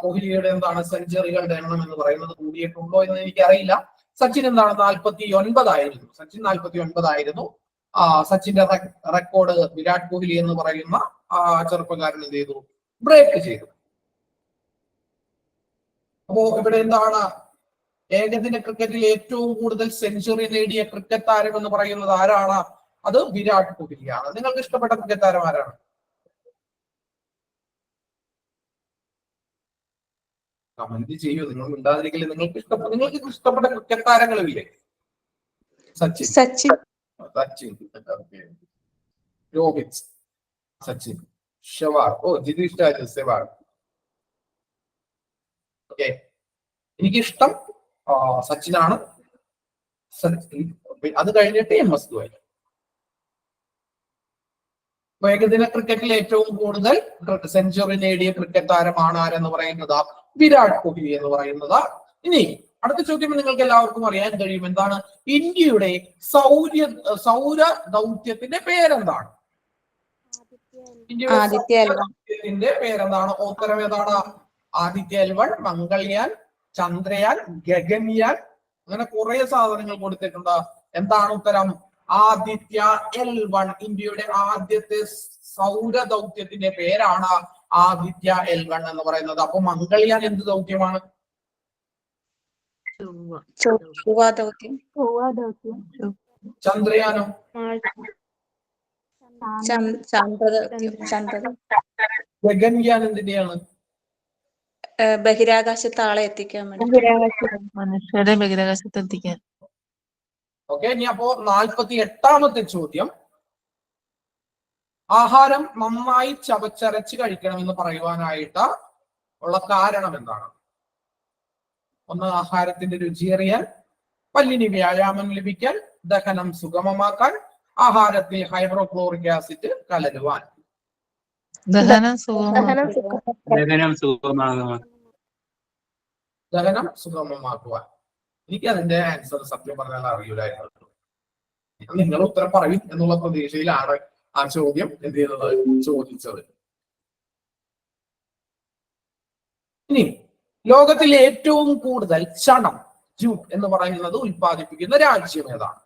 കോഹ്ലിയുടെ എന്താണ് സെഞ്ചുറികളുടെ എണ്ണം എന്ന് പറയുന്നത് കൂടിയിട്ടുണ്ടോ എന്ന് എനിക്കറിയില്ല. സച്ചിൻ എന്താണ് 49 ആയിരുന്നു. സച്ചിൻ 49 ആയിരുന്നു. സച്ചിന്റെ റെക്കോർഡ് വിരാട് കോഹ്ലി എന്ന് പറയുന്ന ചെറുപ്പക്കാരൻ എന്ത് ചെയ്തു? ബ്രേക്ക് ചെയ്തു. അപ്പോ ഇവിടെ എന്താണ് ഏകദിന ക്രിക്കറ്റിൽ ഏറ്റവും കൂടുതൽ സെഞ്ചുറി നേടിയ ക്രിക്കറ്റ് താരം എന്ന് പറയുന്നത് ആരാണ്? അത് വിരാട് കോഹ്ലിയാണ്. നിങ്ങൾക്ക് ഇഷ്ടപ്പെട്ട ക്രിക്കറ്റ് താരം ആരാണ്? കമന്റ് ചെയ്യൂ. നിങ്ങൾ മിണ്ടാതിരിക്കില്ല. നിങ്ങൾക്ക് ഇഷ്ടപ്പെട്ട ക്രിക്കറ്റ് താരങ്ങളില്ലേ? സച്ചിൻ, രോഹിത്, സച്ചിൻ, ഷെവാഗ്, ജിതീഷ് രാജ്, സെവാഗ്. ഓക്കെ, എനിക്കിഷ്ടം സച്ചിനാണ്. അത് കഴിഞ്ഞിട്ട് MS ധോണി. ഏകദിന ക്രിക്കറ്റിൽ ഏറ്റവും കൂടുതൽ സെഞ്ചുറി നേടിയ ക്രിക്കറ്റ് താരമാണ് ആരെന്ന് പറയുന്നത്? വിരാട് കോഹ്ലി എന്ന് പറയുന്നത്. ഇനി അടുത്ത ചോദ്യം നിങ്ങൾക്ക് എല്ലാവർക്കും അറിയാൻ കഴിയും. എന്താണ് ഇന്ത്യയുടെ സൗര ദൗത്യത്തിന്റെ പേരെന്താണ്? ഇന്ത്യയുടെ ദൗത്യത്തിന്റെ പേരെന്താണ്? ഉത്തരം ഏതാണ്? ആദിത്യ L1, മംഗൾയാൻ, ചന്ദ്രയാൻ, ഗഗൻയാൻ, അങ്ങനെ കുറെ സാധനങ്ങൾ കൊടുത്തിട്ടുണ്ട്. എന്താണ് ഉത്തരം? ആദിത്യ L1. ഇന്ത്യയുടെ ആദ്യത്തെ സൗര ദൗത്യത്തിന്റെ പേരാണ് ആദിത്യ L1 എന്ന് പറയുന്നത്. അപ്പൊ മംഗൾയാൻ എന്ത് ദൗത്യമാണ്? ചന്ദ്രയാനോ? ഗഗൻയാൻ എന്തിന്റെയാണ്? ബഹിരാകാശത്ത് ആളെ എത്തിക്കാൻ വേണ്ടി, മനുഷ്യരെ ബഹിരാകാശത്ത് എത്തിക്കാൻ. ഓക്കെ, ഇനി അപ്പോ 48ാമത്തെ ചോദ്യം. ആഹാരം നന്നായി ചവച്ചരച്ച് കഴിക്കണമെന്ന് പറയുവാനായിട്ട് ഉള്ള കാരണം എന്താണ്? ഒന്ന്, ആഹാരത്തിന്റെ രുചിയറിയാൻ, പല്ലിന് വ്യായാമം ലഭിക്കാൻ, ദഹനം സുഗമമാക്കാൻ, ആഹാരത്തിൽ ഹൈഡ്രോക്ലോറിക് ആസിഡ് കലരുവാൻ. ദഹനം സുഗമമാക്കുവാൻ. എനിക്ക് അതിന്റെ ആൻസർ സത്യം പറഞ്ഞാൽ അറിയില്ലായിരുന്നു. നിങ്ങൾ ഉത്തരം പറയും എന്നുള്ള പ്രതീക്ഷയിലാണ് ആ ചോദ്യം എന്ത് ചെയ്യുന്നത് ചോദിച്ചത്. ഇനി ലോകത്തിലെ ഏറ്റവും കൂടുതൽ ചണം ജൂട്ട് എന്ന് പറയുന്നത് ഉൽപ്പാദിപ്പിക്കുന്ന രാജ്യം ഏതാണ്?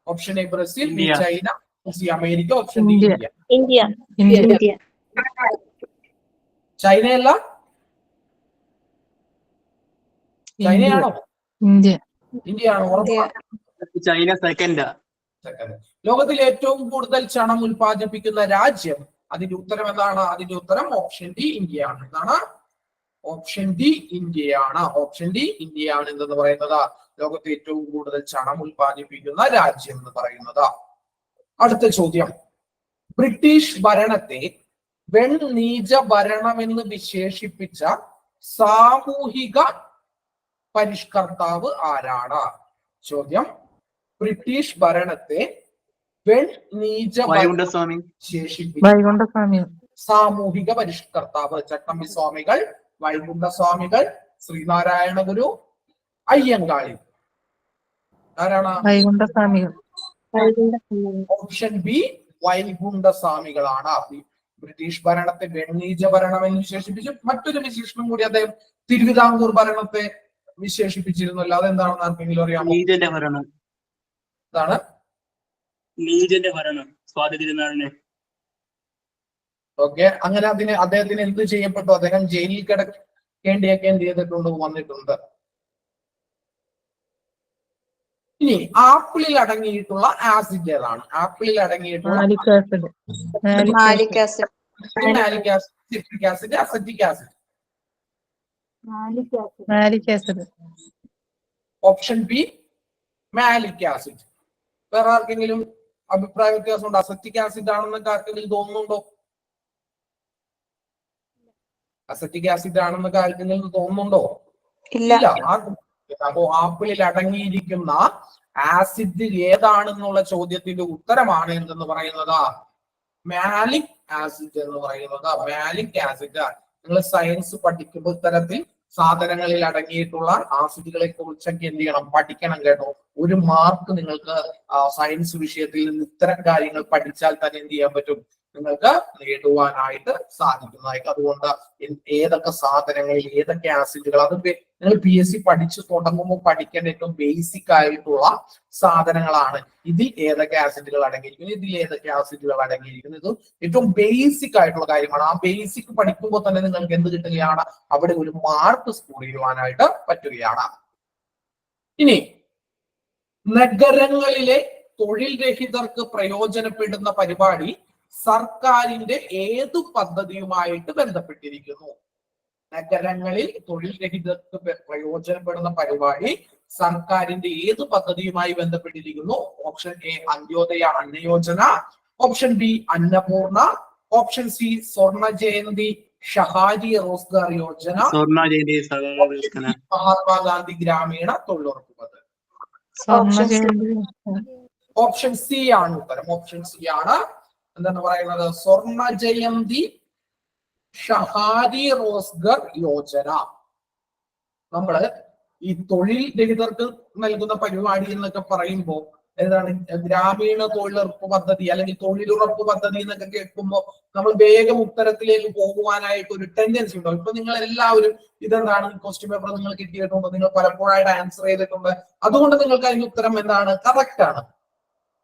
Option A Brazil, B China, C America, option D India. ചൈനയല്ല? ചൈനയാണോ? ഇന്ത്യയാണോ? ഉറപ്പാണ്. China second. ലോകത്തിലെ ഏറ്റവും കൂടുതൽ ചണം ഉൽപ്പാദിപ്പിക്കുന്ന രാജ്യം, അതിന്റെ ഉത്തരം എന്താണ്? അതിന്റെ ഉത്തരം ഓപ്ഷൻ ഡി ഇന്ത്യയാണ്. എന്താണ്? ഓപ്ഷൻ ഡി ഇന്ത്യയാണ്. ഓപ്ഷൻ ഡി ഇന്ത്യയാണ് എന്തെന്ന് പറയുന്നത് ലോകത്തെ ഏറ്റവും കൂടുതൽ ചണം ഉൽപ്പാദിപ്പിക്കുന്ന രാജ്യം എന്ന് പറയുന്നത്. അടുത്ത ചോദ്യം. ബ്രിട്ടീഷ് ഭരണത്തെ വെണ്ണീച ഭരണമെന്ന് വിശേഷിപ്പിച്ച സാമൂഹിക പരിഷ്കർത്താവ് ആരാണ്? ചോദ്യം. ബ്രിട്ടീഷ് ഭരണത്തെ വെണ്ണീച വിശേഷിപ്പിച്ച സാമൂഹിക പരിഷ്കർത്താവ്. ചട്ടമ്പി സ്വാമികൾ, വൈകുണ്ഠ സ്വാമികൾ, ശ്രീനാരായണ ഗുരു, അയ്യങ്കാളി. ആരാണ്? ഓപ്ഷൻ ബി വൈകുണ്ഠ സ്വാമികളാണ്. ബ്രിട്ടീഷ് ഭരണത്തെ വെണ്ണീച ഭരണം എന്ന് വിശേഷിപ്പിച്ചു. മറ്റൊരു വിശേഷണം കൂടി അദ്ദേഹം തിരുവിതാംകൂർ ഭരണത്തെ വിശേഷിപ്പിച്ചിരുന്നല്ലോ. അതെന്താണെന്ന് ആർക്കെങ്കിലും അറിയാമോ? എന്താണ്? ഓക്കെ, അങ്ങനെ അദ്ദേഹത്തിന് എന്ത് ചെയ്യപ്പെട്ടു? അദ്ദേഹം ജയിലിൽ കിടക്കേണ്ടിയൊക്കെ എന്ത് ചെയ്തിട്ടുണ്ട്? വന്നിട്ടുണ്ട്. ഇനി ആപ്പിളിൽ അടങ്ങിയിട്ടുള്ള ആസിഡ് ഏതാണ്? ആപ്പിളിൽ അടങ്ങിയിട്ടുള്ള malic acid, citric acid, acetic acid. Option B malic acid. വേറെ ആർക്കെങ്കിലും അഭിപ്രായ വ്യത്യാസമുണ്ടോ? അസറ്റിക് ആസിഡ് ആണെന്നൊക്കെ ആർക്കെങ്കിലും തോന്നുന്നുണ്ടോ? അസറ്റിക് ആസിഡ് ആണെന്നൊക്കെ ആർക്കെങ്കിലും തോന്നുന്നുണ്ടോ? ഇല്ല. അപ്പോ ആപ്പിളിൽ അടങ്ങിയിരിക്കുന്ന ആസിഡ് ഏതാണെന്നുള്ള ചോദ്യത്തിന്റെ ഉത്തരമാണ് എന്തെന്ന് പറയുന്നത് മാലിക് ആസിഡ് എന്ന് പറയുന്നത്. Malic acid. നിങ്ങൾ സയൻസ് പഠിക്കുമ്പോൾ ഇത്തരത്തിൽ സാധനങ്ങളിൽ അടങ്ങിയിട്ടുള്ള ആസിഡുകളെ കുറിച്ചൊക്കെ എന്ത് ചെയ്യണം? പഠിക്കണം കേട്ടോ. ഒരു മാർക്ക് നിങ്ങൾക്ക് സയൻസ് വിഷയത്തിൽ നിന്ന് ഇത്തരം കാര്യങ്ങൾ പഠിച്ചാൽ തന്നെ എന്ത് ചെയ്യാൻ പറ്റും? നിങ്ങൾക്ക് നേടുവാനായിട്ട് സാധിക്കുന്നതായിട്ട്. അതുകൊണ്ട് ഏതൊക്കെ സാധനങ്ങൾ, ഏതൊക്കെ ആസിഡുകൾ, അത് നിങ്ങൾ PSC പഠിച്ചു തുടങ്ങുമ്പോൾ പഠിക്കേണ്ട ഏറ്റവും ബേസിക് ആയിട്ടുള്ള സാധനങ്ങളാണ്. ഇതിൽ ഏതൊക്കെ ആസിഡുകൾ അടങ്ങിയിരിക്കുന്നു, ഇതിൽ ഏതൊക്കെ ആസിഡുകൾ അടങ്ങിയിരിക്കുന്നു, ഇത് ഏറ്റവും ബേസിക് ആയിട്ടുള്ള കാര്യമാണ്. ആ ബേസിക് പഠിക്കുമ്പോൾ തന്നെ നിങ്ങൾക്ക് എന്ത് കിട്ടുകയാണ്, അവിടെ ഒരു മാർക്ക് സ്കോർ ചെയ്യുവാനായിട്ട് പറ്റുകയാണ്. ഇനി നഗരങ്ങളിലെ തൊഴിൽ രഹിതർക്ക് പ്രയോജനപ്പെടുന്ന പരിപാടി സർക്കാരിന്റെ ഏതു പദ്ധതിയുമായിട്ട് ബന്ധപ്പെട്ടിരിക്കുന്നു? നഗരങ്ങളിൽ തൊഴിൽ രഹിതർക്ക് പ്രയോജനപ്പെടുന്ന പരിപാടി സർക്കാരിന്റെ ഏത് പദ്ധതിയുമായി ബന്ധപ്പെട്ടിരിക്കുന്നു? Option A Antyodaya Anna Yojana, option B Annapurna, option C Swarna Jayanti Shahari Rozgar Yojana, Mahatma Gandhi ഗ്രാമീണ തൊഴിലുറപ്പ് പദ്ധതി. ഓപ്ഷൻ സി ആണ് ഉത്തരം. ഓപ്ഷൻ സി ആണ് എന്താണ് പറയുന്നത്, സ്വർണ ജയന്തി ഷഹാരി റോസ്ഗർ യോജന. നമ്മള് ഈ തൊഴിൽ രഹിതർക്ക് നൽകുന്ന പരിപാടി എന്നൊക്കെ പറയുമ്പോൾ എന്താണ്, ഗ്രാമീണ തൊഴിലുറപ്പ് പദ്ധതി അല്ലെങ്കിൽ തൊഴിലുറപ്പ് പദ്ധതി എന്നൊക്കെ കേൾക്കുമ്പോൾ നമ്മൾ വേഗം ഉത്തരത്തിലേക്ക് പോകുവാനായിട്ട് ഒരു ടെൻഡൻസി ഉണ്ടാവും. ഇപ്പൊ നിങ്ങൾ എല്ലാവരും ഇതെന്താണ്, ക്വസ്റ്റ്യൻ പേപ്പർ നിങ്ങൾ കിട്ടിയിട്ടുണ്ട്, നിങ്ങൾ പലപ്പോഴായിട്ട് ആൻസർ ചെയ്തിട്ടുണ്ട്, അതുകൊണ്ട് നിങ്ങൾക്ക് അതിന്റെ ഉത്തരം എന്താണ്, കറക്റ്റ് ആണ്.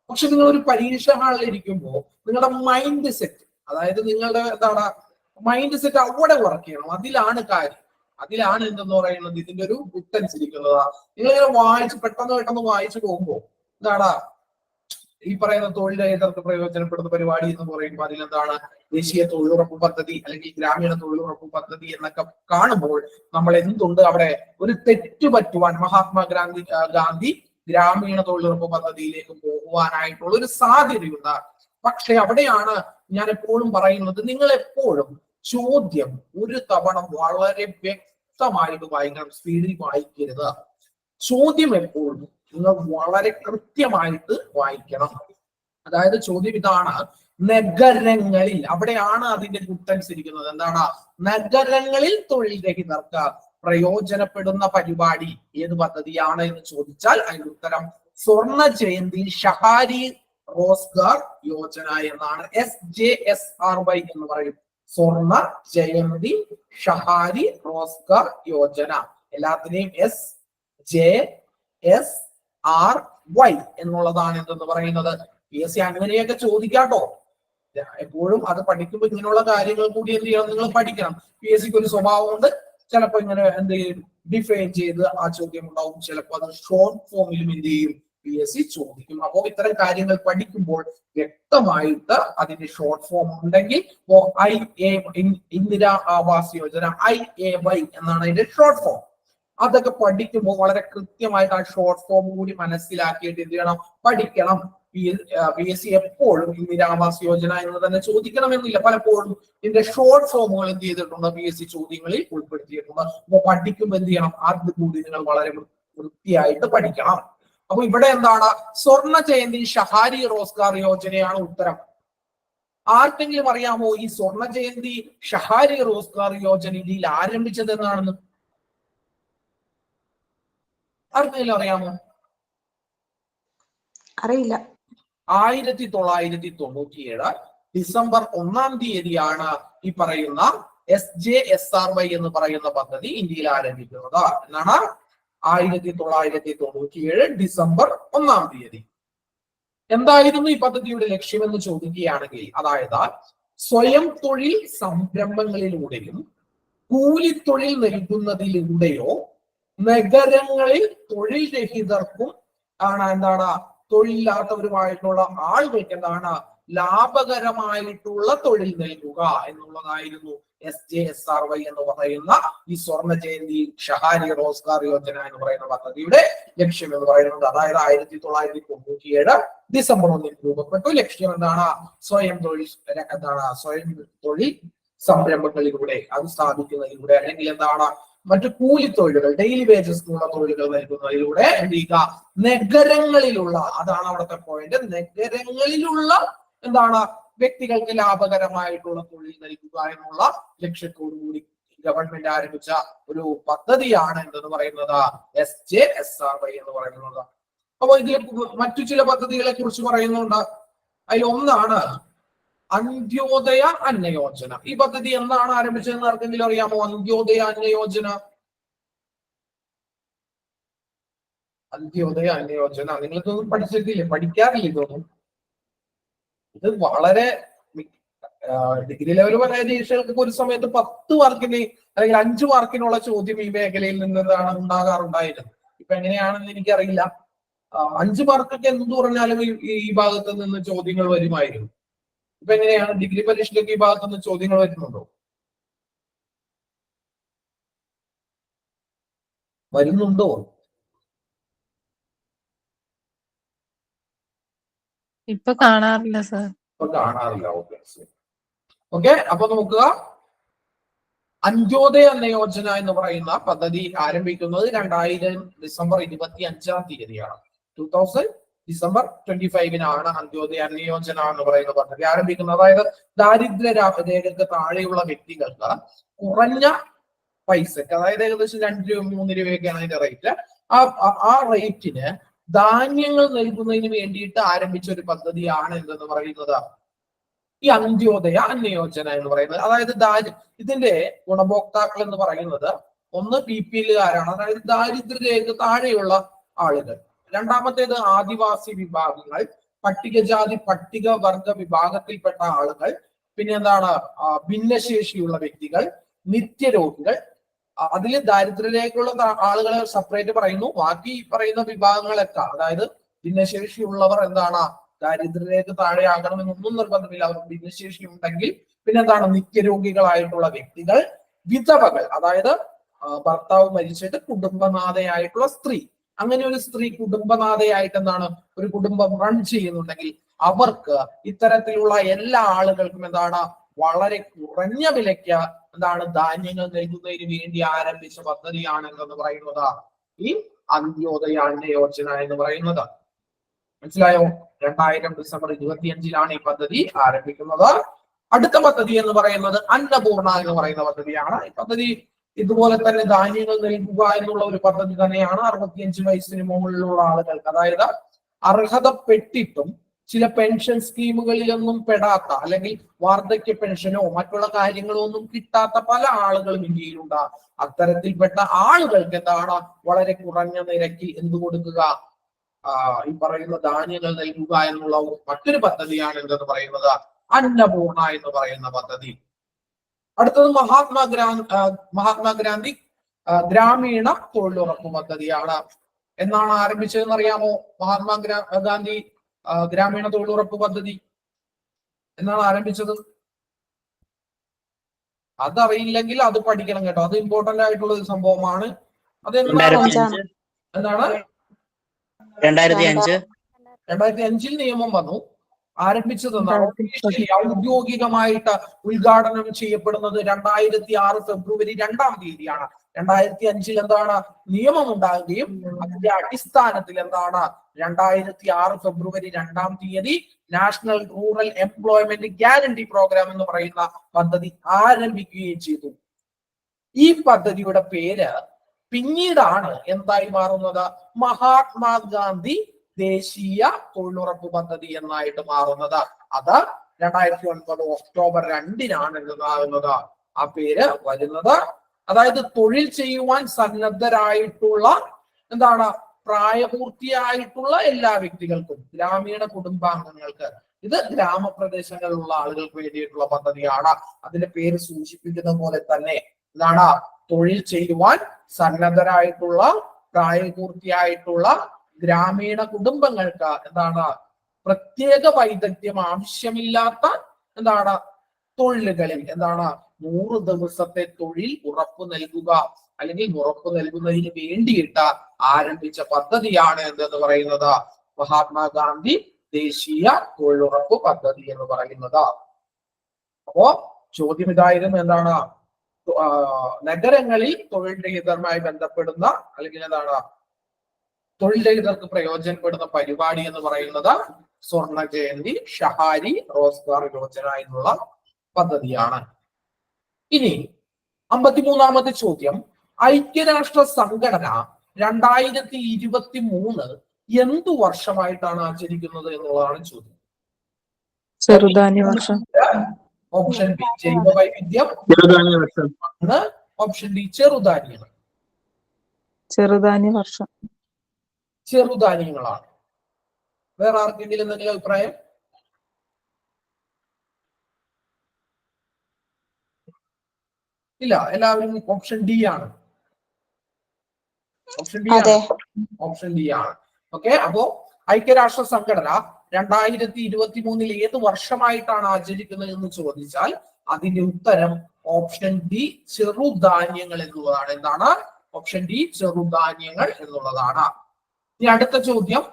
പക്ഷെ നിങ്ങൾ ഒരു പരീക്ഷ ഹാളിൽ ഇരിക്കുമ്പോൾ നിങ്ങളുടെ മൈൻഡ് സെറ്റ്, അതായത് നിങ്ങളുടെ എന്താണ് മൈൻഡ് സെറ്റ് അവിടെ വർക്ക് ചെയ്യണം. അതിലാണ് കാര്യം, അതിലാണ് എന്തെന്ന് പറയുന്നത് ഇതിന്റെ ഒരു ബുക്കനുസരിക്കുന്നത്. നിങ്ങളിങ്ങനെ വായിച്ച് പെട്ടെന്ന് വായിച്ചു പോകുമ്പോൾ എന്താണ് ഈ പറയുന്ന തൊഴിൽ രഹിതർക്ക് പ്രയോജനപ്പെടുന്ന പരിപാടി എന്ന് പറയുമ്പോൾ അതിലെന്താണ് ദേശീയ തൊഴിലുറപ്പ് പദ്ധതി അല്ലെങ്കിൽ ഗ്രാമീണ തൊഴിലുറപ്പ് പദ്ധതി എന്നൊക്കെ കാണുമ്പോൾ നമ്മൾ എന്തുണ്ട് അവിടെ ഒരു തെറ്റ് പറ്റുവാൻ മഹാത്മാഗാന്ധി ഗ്രാമീണ തൊഴിലുറപ്പ് പദ്ധതിയിലേക്ക് പോകുവാനായിട്ടുള്ള ഒരു സാധ്യതയുണ്ട്. പക്ഷെ അവിടെയാണ് ഞാൻ എപ്പോഴും പറയുന്നത്, നിങ്ങൾ എപ്പോഴും ചോദ്യം ഒരു തവണ വളരെ വ്യക്തമായിട്ട് വായിക്കണം, സ്പീഡിൽ വായിക്കരുത്. ചോദ്യം എപ്പോഴും നിങ്ങൾ വളരെ കൃത്യമായിട്ട് വായിക്കണം. അതായത് ചോദ്യം ഇതാണ്, നഗരങ്ങളിൽ, അവിടെയാണ് അതിന്റെ കുട്ടനുസരിക്കുന്നത്. എന്താണ്, നഗരങ്ങളിൽ തൊഴിൽ രഹിതർക്ക് പ്രയോജനപ്പെടുന്ന പരിപാടി ഏത് പദ്ധതിയാണ് എന്ന് ചോദിച്ചാൽ അതിന്റെ ഉത്തരം സ്വർണ ജയന്തി ഷഹാരി റോസ്ഗാർ യോജന എന്നാണ്. SJSRY എന്ന് പറയും, സ്വർണ ജയന്തി ഷഹാരി റോസ്ഗാർ യോജന. എല്ലാത്തിനെയും SJSRY എന്നുള്ളതാണ് എന്തെന്ന് പറയുന്നത്. PSC അങ്ങനെയൊക്കെ ചോദിക്കാട്ടോ. എപ്പോഴും അത് പഠിക്കുമ്പോൾ ഇങ്ങനെയുള്ള കാര്യങ്ങൾ കൂടി എന്ത് ചെയ്യണം, നിങ്ങൾ പഠിക്കണം. PSCക്ക് ഒരു സ്വഭാവമുണ്ട്, ചിലപ്പോൾ ഇങ്ങനെ എന്ത് ചെയ്യും, ഡിഫൈൻ ചെയ്ത് ആ ചോദ്യം ഉണ്ടാവും, ചിലപ്പോൾ അത് ഷോർട്ട് ഫോമിലും എന്ത് ചെയ്യും PSC ചോദിക്കും. അപ്പോൾ ഇത്തരം കാര്യങ്ങൾ പഠിക്കുമ്പോൾ വ്യക്തമായിട്ട് അതിന്റെ ഷോർട്ട് ഫോം ഉണ്ടെങ്കിൽ ഇന്ദിരാ ആവാസ് യോജന IAY എന്നാണ് അതിന്റെ ഷോർട്ട് ഫോം. അതൊക്കെ പഠിക്കുമ്പോൾ വളരെ കൃത്യമായിട്ട് ആ ഷോർട്ട് ഫോം കൂടി മനസ്സിലാക്കിയിട്ട് എന്ത് ചെയ്യണം, പഠിക്കണം. PSC എപ്പോഴും ഇന്ദിരാ ആവാസ് യോജന എന്ന് തന്നെ ചോദിക്കണമെന്നില്ല, പലപ്പോഴും ഇതിന്റെ ഷോർട്ട് ഫോമുകൾ എന്ത് ചെയ്തിട്ടുണ്ട് PSC ചോദ്യങ്ങളിൽ ഉൾപ്പെടുത്തിയിട്ടുണ്ട്. അപ്പൊ പഠിക്കുമ്പോൾ എന്ത് ചെയ്യണം, അത് കൂടി നിങ്ങൾ വളരെ വൃത്തിയായിട്ട് പഠിക്കണം. അപ്പൊ ഇവിടെ എന്താണ്, സ്വർണ ജയന്തി ഷഹാരി റോസ്ഗാർ യോജനയാണ് ഉത്തരം. ആർക്കെങ്കിലും അറിയാമോ ഈ സ്വർണ ജയന്തി ഷഹാരി റോസ്ഗാർ യോജന ഇതിൽ ആരംഭിച്ചത് എന്നാണെന്ന്? ആർക്കെങ്കിലും അറിയാമോ? അറിയില്ല. 1997 ഡിസംബർ 1-ാം തീയതിയാണ് ഈ പറയുന്ന SJSRY എന്ന് പറയുന്ന പദ്ധതി ഇന്ത്യയിൽ ആരംഭിക്കുന്നത്. എന്നാണ് 1997 ഡിസംബർ 1-ാം തീയതി. എന്തായിരുന്നു ഈ പദ്ധതിയുടെ ലക്ഷ്യമെന്ന് ചോദിക്കുകയാണെങ്കിൽ, അതായത് സ്വയം തൊഴിൽ സംരംഭങ്ങളിലൂടെയും കൂലിത്തൊഴിൽ നൽകുന്നതിലൂടെയോ നഗരങ്ങളിൽ തൊഴിൽ രഹിതർക്കും എന്താണ് തൊഴിലില്ലാത്തവരുമായിട്ടുള്ള ആളുകൾക്ക് എന്താണ് ലാഭകരമായിട്ടുള്ള തൊഴിൽ നൽകുക എന്നുള്ളതായിരുന്നു SJSRY എന്ന് പറയുന്ന ഈ സ്വർണ ജയന്തി ഷഹാരി റോസ്ഗാർ യോജന എന്ന് പറയുന്ന പദ്ധതിയുടെ ലക്ഷ്യം എന്ന് പറയുന്നത്. അതായത് 1997 ഡിസംബർ 1-ന് രൂപപ്പെട്ടു. ലക്ഷ്യം എന്താണ്, സ്വയം തൊഴിൽ സംരംഭങ്ങളിലൂടെ അത് സ്ഥാപിക്കുന്നതിലൂടെ അല്ലെങ്കിൽ എന്താണ് മറ്റു കൂലിത്തൊഴിലുകൾ, ഡെയിലി വേജസ് ഉള്ള തൊഴിലുകൾ നൽകുന്നതിലൂടെ എന്ത് ചെയ്യുക, നഗരങ്ങളിലുള്ള, അതാണ് അവിടുത്തെ പോയിന്റ്, നഗരങ്ങളിലുള്ള എന്താണ് വ്യക്തികൾക്ക് ലാഭകരമായിട്ടുള്ള തൊഴിൽ നൽകുക എന്നുള്ള ലക്ഷ്യത്തോടു കൂടി ഗവൺമെന്റ് ആരംഭിച്ച ഒരു പദ്ധതിയാണ് എന്തെന്ന് പറയുന്നത് SJSRY എന്ന് പറയുന്നത്. അപ്പോൾ ഇതിൽ മറ്റു ചില പദ്ധതികളെ കുറിച്ച് പറയുന്നുണ്ട്. അതിൽ ഒന്നാണ് അന്ത്യോദയ അന്ന യോജന. ഈ പദ്ധതി എന്നാണ് ആരംഭിച്ചതെന്ന് ആർക്കെങ്കിലും അറിയാമോ? അന്ത്യോദയ അന്ന യോജന. അന്ത്യോദയ അന്ന യോജന നിങ്ങളിതൊന്നും പഠിച്ചിട്ടില്ലേ? പഠിക്കാറില്ല ഇതൊന്നും. ഇത് വളരെ ഡിഗ്രി ലെവൽ പരീക്ഷകൾക്ക് ഒരു സമയത്ത് 10 മാർക്കിന് അല്ലെങ്കിൽ 5 മാർക്കിനുള്ള ചോദ്യം ഈ മേഖലയിൽ നിന്നാണ് ഉണ്ടാകാറുണ്ടായിരുന്നത്. ഇപ്പൊ എങ്ങനെയാണെന്ന് എനിക്കറിയില്ല. 5 മാർക്കൊക്കെ എന്ത് പറഞ്ഞാലും ഈ ഭാഗത്ത് നിന്ന് ചോദ്യങ്ങൾ വരുമായിരുന്നു. ഇപ്പൊ എങ്ങനെയാണ് ഡിഗ്രി പരീക്ഷയ്ക്ക് ഈ ഭാഗത്ത് നിന്ന് ചോദ്യങ്ങൾ വരുന്നുണ്ടോ? വരുന്നുണ്ടോ? ഇപ്പൊ കാണാറില്ല സർ. ഇപ്പൊ കാണാറില്ല. ഓക്കെ, അപ്പൊ നോക്കുക. അന്ത്യോദയ അന്ന യോജന എന്ന് പറയുന്ന പദ്ധതി ആരംഭിക്കുന്നത് 2000 ഡിസംബർ 25-ാം തീയതിയാണ്. 2000 ഡിസംബർ 25-നാണ് അന്ത്യോദയ അന്ന യോജന എന്ന് പറയുന്ന പദ്ധതി ആരംഭിക്കുന്നത്. അതായത് ദാരിദ്ര്യ രേഖയ്ക്ക് താഴെയുള്ള വ്യക്തികൾക്ക് കുറഞ്ഞ പൈസക്ക്, അതായത് ഏകദേശം 2 രൂപ 3 രൂപയൊക്കെയാണ് അതിന്റെ റേറ്റ്. ആ റേറ്റിന് ധാന്യങ്ങൾ നൽകുന്നതിന് വേണ്ടിയിട്ട് ആരംഭിച്ച ഒരു പദ്ധതിയാണ് എന്തെന്ന് പറയുന്നത് ഈ അന്ത്യോദയ അന്ന യോജന എന്ന് പറയുന്നത്. അതായത് ഇതിന്റെ ഗുണഭോക്താക്കൾ എന്ന് പറയുന്നത് ഒന്ന് BPL-കാരാണ്, അതായത് ദാരിദ്ര്യരേഖ താഴെയുള്ള ആളുകൾ. രണ്ടാമത്തേത് ആദിവാസി വിഭാഗങ്ങൾ, പട്ടികജാതി പട്ടികവർഗ വിഭാഗത്തിൽപ്പെട്ട ആളുകൾ, പിന്നെ എന്താണ് ഭിന്നശേഷിയുള്ള വ്യക്തികൾ, നിത്യരോഗികൾ. അതിൽ ദാരിദ്ര്യരേഖയുള്ള ആളുകളെ സെപ്പറേറ്റ് പറയുന്നു. ബാക്കി പറയുന്ന വിഭാഗങ്ങളൊക്കെ, അതായത് ഭിന്നശേഷിയുള്ളവർ എന്താണ് ദാരിദ്ര്യരേഖ താഴെ ആകണമെന്നൊന്നും നിർബന്ധമില്ല. അവർക്ക് ഭിന്നശേഷി ഉണ്ടെങ്കിൽ പിന്നെ എന്താണ് നിത്യരോഗികളായിട്ടുള്ള വ്യക്തികൾ, വിധവകൾ, അതായത് ഭർത്താവ് മരിച്ചിട്ട് കുടുംബനാഥയായിട്ടുള്ള സ്ത്രീ. അങ്ങനെ ഒരു സ്ത്രീ കുടുംബനാഥയായിട്ട് എന്താണ് ഒരു കുടുംബം റൺ ചെയ്യുന്നുണ്ടെങ്കിൽ അവർക്ക് ഇത്തരത്തിലുള്ള എല്ലാ ആളുകൾക്കും എന്താണ് വളരെ കുറഞ്ഞ വിലയ്ക്ക് എന്താണ് ധാന്യങ്ങൾ നൽകുന്നതിന് വേണ്ടി ആരംഭിച്ച പദ്ധതിയാണ് എന്തെന്ന് പറയുന്നത് ഈ അന്ത്യോദയ അന്ന യോജന എന്ന് പറയുന്നത്. മനസ്സിലായോ? 2000 ഡിസംബർ 25-ലാണ് ഈ പദ്ധതി ആരംഭിക്കുന്നത്. അടുത്ത പദ്ധതി എന്ന് പറയുന്നത് അന്നപൂർണ എന്ന് പറയുന്ന പദ്ധതിയാണ്. ഈ പദ്ധതി ഇതുപോലെ തന്നെ ധാന്യങ്ങൾ നൽകുക എന്നുള്ള ഒരു പദ്ധതി തന്നെയാണ്. 65 വയസ്സിന് മുകളിലുള്ള ആളുകൾക്ക്, അതായത് അർഹതപ്പെട്ടിട്ടും ചില പെൻഷൻ സ്കീമുകളിലൊന്നും പെടാത്ത, അല്ലെങ്കിൽ വാർദ്ധക്യ പെൻഷനോ മറ്റുള്ള കാര്യങ്ങളോ ഒന്നും കിട്ടാത്ത പല ആളുകളും ഇന്ത്യയിലുണ്ട്. അത്തരത്തിൽപ്പെട്ട ആളുകൾക്ക് എന്താണ് വളരെ കുറഞ്ഞ നിരക്കിൽ എന്ത് കൊടുക്കുക, ഈ പറയുന്ന ധാന്യങ്ങൾ നൽകുക എന്നുള്ള മറ്റൊരു പദ്ധതിയാണ് എന്തെന്ന് പറയുന്നത് അന്നപൂർണ എന്ന് പറയുന്ന പദ്ധതി. അടുത്തത് മഹാത്മാഗാന്ധി ഗ്രാമീണ തൊഴിലുറപ്പ് പദ്ധതിയാണ്. എന്നാണ് ആരംഭിച്ചതെന്ന് അറിയാമോ? മഹാത്മാഗാന്ധി ഗ്രാമീണ തൊഴിലുറപ്പ് പദ്ധതി എന്നാണ് ആരംഭിച്ചത്? അതറിയില്ലെങ്കിൽ അത് പഠിക്കണം കേട്ടോ, അത് ഇമ്പോർട്ടന്റ് ആയിട്ടുള്ള ഒരു സംഭവമാണ്. അത് എന്താണ്? 2005 നിയമം വന്നു. ആരംഭിച്ചത് ഔദ്യോഗികമായിട്ട് ഉദ്ഘാടനം ചെയ്യപ്പെടുന്നത് 2006 ഫെബ്രുവരി 2-ാം തീയതിയാണ്. 2005 എന്താണ് നിയമം ഉണ്ടാകുകയും അതിന്റെ അടിസ്ഥാനത്തിൽ എന്താണ് 2006 ഫെബ്രുവരി 2-ാം തീയതി national rural employment guarantee programme എന്ന് പറയുന്ന പദ്ധതി ആരംഭിക്കുകയും ചെയ്തു. ഈ പദ്ധതിയുടെ പേര് പിന്നീടാണ് എന്തായി മാറുന്നത് മഹാത്മാഗാന്ധി ദേശീയ തൊഴിലുറപ്പ് പദ്ധതി എന്നായിട്ട് മാറുന്നത്. അത് 2009 ഒക്ടോബർ 2-നാണ് എന്താകുന്നത് ആ പേര് വരുന്നത്. അതായത് തൊഴിൽ ചെയ്യുവാൻ സന്നദ്ധരായിട്ടുള്ള എന്താണ് പ്രായപൂർത്തിയായിട്ടുള്ള എല്ലാ വ്യക്തികൾക്കും, ഗ്രാമീണ കുടുംബാംഗങ്ങൾക്ക്, ഇത് ഗ്രാമപ്രദേശങ്ങളിലുള്ള ആളുകൾക്ക് വേണ്ടിയിട്ടുള്ള പദ്ധതിയാണ്. അതിന്റെ പേര് സൂചിപ്പിക്കുന്ന പോലെ തന്നെ എന്താണ് തൊഴിൽ ചെയ്യുവാൻ സന്നദ്ധരായിട്ടുള്ള പ്രായപൂർത്തിയായിട്ടുള്ള ഗ്രാമീണ കുടുംബങ്ങൾക്ക് എന്താണ് പ്രത്യേക വൈദഗ്ധ്യം ആവശ്യമില്ലാത്ത എന്താണ് തൊഴിലുകളിൽ എന്താണ് 100 ദിവസത്തെ തൊഴിൽ ഉറപ്പ് നൽകുക, അല്ലെങ്കിൽ ഉറപ്പ് നൽകുന്നതിന് വേണ്ടിയിട്ട് ആരംഭിച്ച പദ്ധതിയാണ് എന്തെന്ന് പറയുന്നത് മഹാത്മാഗാന്ധി ദേശീയ തൊഴിലുറപ്പ് പദ്ധതി എന്ന് പറയുന്നത്. അപ്പോ ചോദ്യം ഇതായിരുന്നു, എന്താണ് നഗരങ്ങളിൽ തൊഴിൽ രഹിതരുമായി ബന്ധപ്പെടുന്ന, അല്ലെങ്കിൽ എന്താണ് തൊഴിൽ രഹിതർക്ക് പ്രയോജനപ്പെടുന്ന പരിപാടി എന്ന് പറയുന്നത് സ്വർണ്ണ ജയന്തി ഷഹാരി റോസ്ഗാർ യോജന എന്നുള്ള പദ്ധതിയാണ്. ഇനി 53-ാമത്തെ ചോദ്യം, ഐക്യരാഷ്ട്ര സംഘടന 2023 എന്തു വർഷമായിട്ടാണ് ആചരിക്കുന്നത് എന്നുള്ളതാണ് ചോദ്യം. ചെറുധാന്യ വർഷം. ഓപ്ഷൻ ബി ജൈവ വൈവിധ്യം, ചെറുധാന്യ വർഷം. Option D ചെറുധാന്യങ്ങൾ. ചെറുധാന്യ വർഷം. ചെറുധാന്യങ്ങളാണ്. വേറെ ആർക്കെങ്കിലും എന്തെങ്കിലും അഭിപ്രായം? ഇല്ല, എല്ലാവരും ഓപ്ഷൻ ഡി ആണ്. ഓപ്ഷൻ ഡി ആണ്. ഓപ്ഷൻ ഡി ആണ്. ഓക്കെ, അപ്പോ ഐക്യരാഷ്ട്ര സംഘടന 2023 ഏത് വർഷമായിട്ടാണ് ആചരിക്കുന്നത് എന്ന് ചോദിച്ചാൽ അതിന്റെ ഉത്തരം ഓപ്ഷൻ ഡി ചെറുധാന്യങ്ങൾ എന്നുള്ളതാണ്. എന്താണ്? ഓപ്ഷൻ ഡി ചെറുധാന്യങ്ങൾ എന്നുള്ളതാണ്. ഇനി അടുത്ത ചോദ്യം,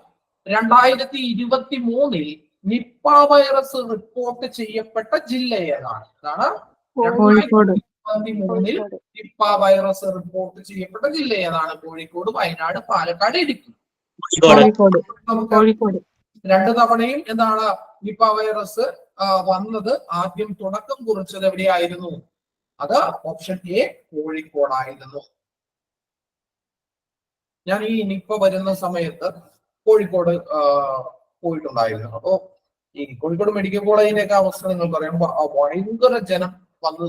2023 നിപ്പ വൈറസ് റിപ്പോർട്ട് ചെയ്യപ്പെട്ട ജില്ല ഏതാണ്? എന്താണ്? കോഴിക്കോട്. 2023 നിപ്പ വൈറസ് റിപ്പോർട്ട് ചെയ്യപ്പെട്ട ജില്ല ഏതാണ്? കോഴിക്കോട്, വയനാട്, പാലക്കാട്, ഇടുക്കി. കോഴിക്കോട്. 2 തവണയും എന്താണ് നിപ്പ വൈറസ് വന്നത്? ആദ്യം തുടക്കം കുറിച്ചത് എവിടെയായിരുന്നു? അത് ഓപ്ഷൻ എ കോഴിക്കോടായിരുന്നു. ഞാൻ ഈ നിപ്പ വരുന്ന സമയത്ത് കോഴിക്കോട് പോയിട്ടുണ്ടായിരുന്നു. അപ്പോ ഈ കോഴിക്കോട് മെഡിക്കൽ കോളേജിന്റെ ഒക്കെ അവസ്ഥ നിങ്ങൾക്ക് അറിയാം, ഭയങ്കര ജനം വന്ന്